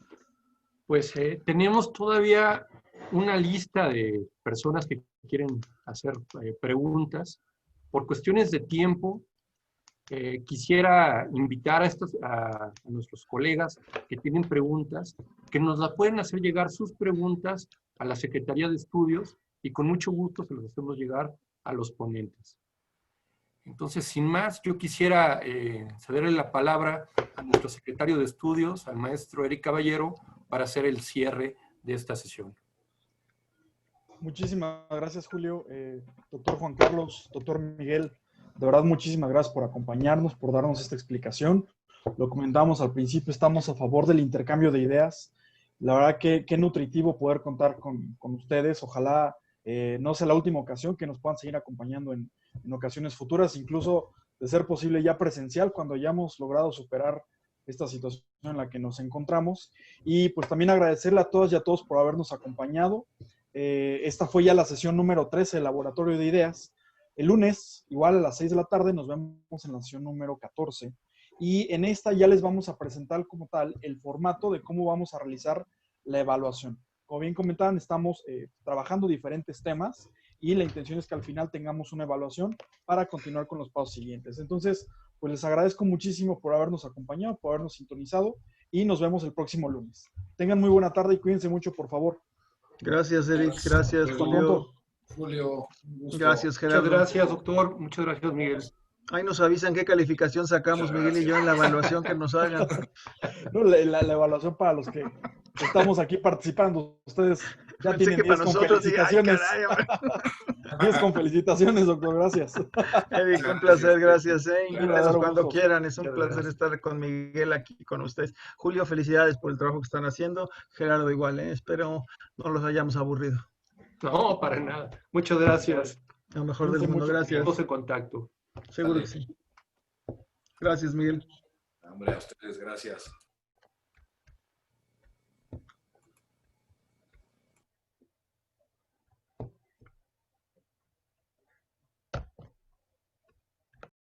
Pues tenemos todavía una lista de personas que quieren hacer preguntas. Por cuestiones de tiempo, quisiera invitar a nuestros colegas que tienen preguntas, que nos la pueden hacer llegar sus preguntas a la Secretaría de Estudios y con mucho gusto se las hacemos llegar a los ponentes. Entonces, sin más, yo quisiera cederle la palabra a nuestro secretario de Estudios, al maestro Eric Caballero, para hacer el cierre de esta sesión. Muchísimas gracias, Julio. Doctor Juan Carlos, doctor Miguel, de verdad muchísimas gracias por acompañarnos, por darnos esta explicación. Lo comentábamos al principio, estamos a favor del intercambio de ideas. La verdad que qué nutritivo poder contar con ustedes. Ojalá no sea la última ocasión, que nos puedan seguir acompañando en ocasiones futuras, incluso de ser posible ya presencial, cuando hayamos logrado superar esta situación en la que nos encontramos. Y pues también agradecerle a todas y a todos por habernos acompañado. Esta fue ya la sesión número 13 del Laboratorio de Ideas. El lunes, igual a las 6 de la tarde, nos vemos en la sesión número 14. Y en esta ya les vamos a presentar como tal el formato de cómo vamos a realizar la evaluación. Como bien comentaban, estamos trabajando diferentes temas y la intención es que al final tengamos una evaluación para continuar con los pasos siguientes. Entonces, pues les agradezco muchísimo por habernos acompañado, por habernos sintonizado y nos vemos el próximo lunes. Tengan muy buena tarde y cuídense mucho, por favor. Gracias, Eric. Gracias, Julio. Julio, Gracias, Gerardo. Muchas gracias, doctor. Muchas gracias, Miguel. Ahí nos avisan qué calificación sacamos, Miguel y yo, en la evaluación que nos hagan. No, la evaluación para los que estamos aquí participando. Ustedes ya Pensé tienen que para 10 con nosotros, dije, ay, felicitaciones. caray, 10 con felicitaciones, doctor. Gracias. Eric, un placer, gracias. Gracias Un cuando gusto. quieran. Es un Muchas placer gracias. estar con Miguel aquí con ustedes. Julio, felicidades por el trabajo que están haciendo. Gerardo, igual, espero no los hayamos aburrido. No, para nada. Muchas gracias. Lo mejor del Cuídense mundo, mucho. gracias. Estamos en contacto. Seguro que sí. Gracias, Miguel. Hombre, a ustedes, gracias.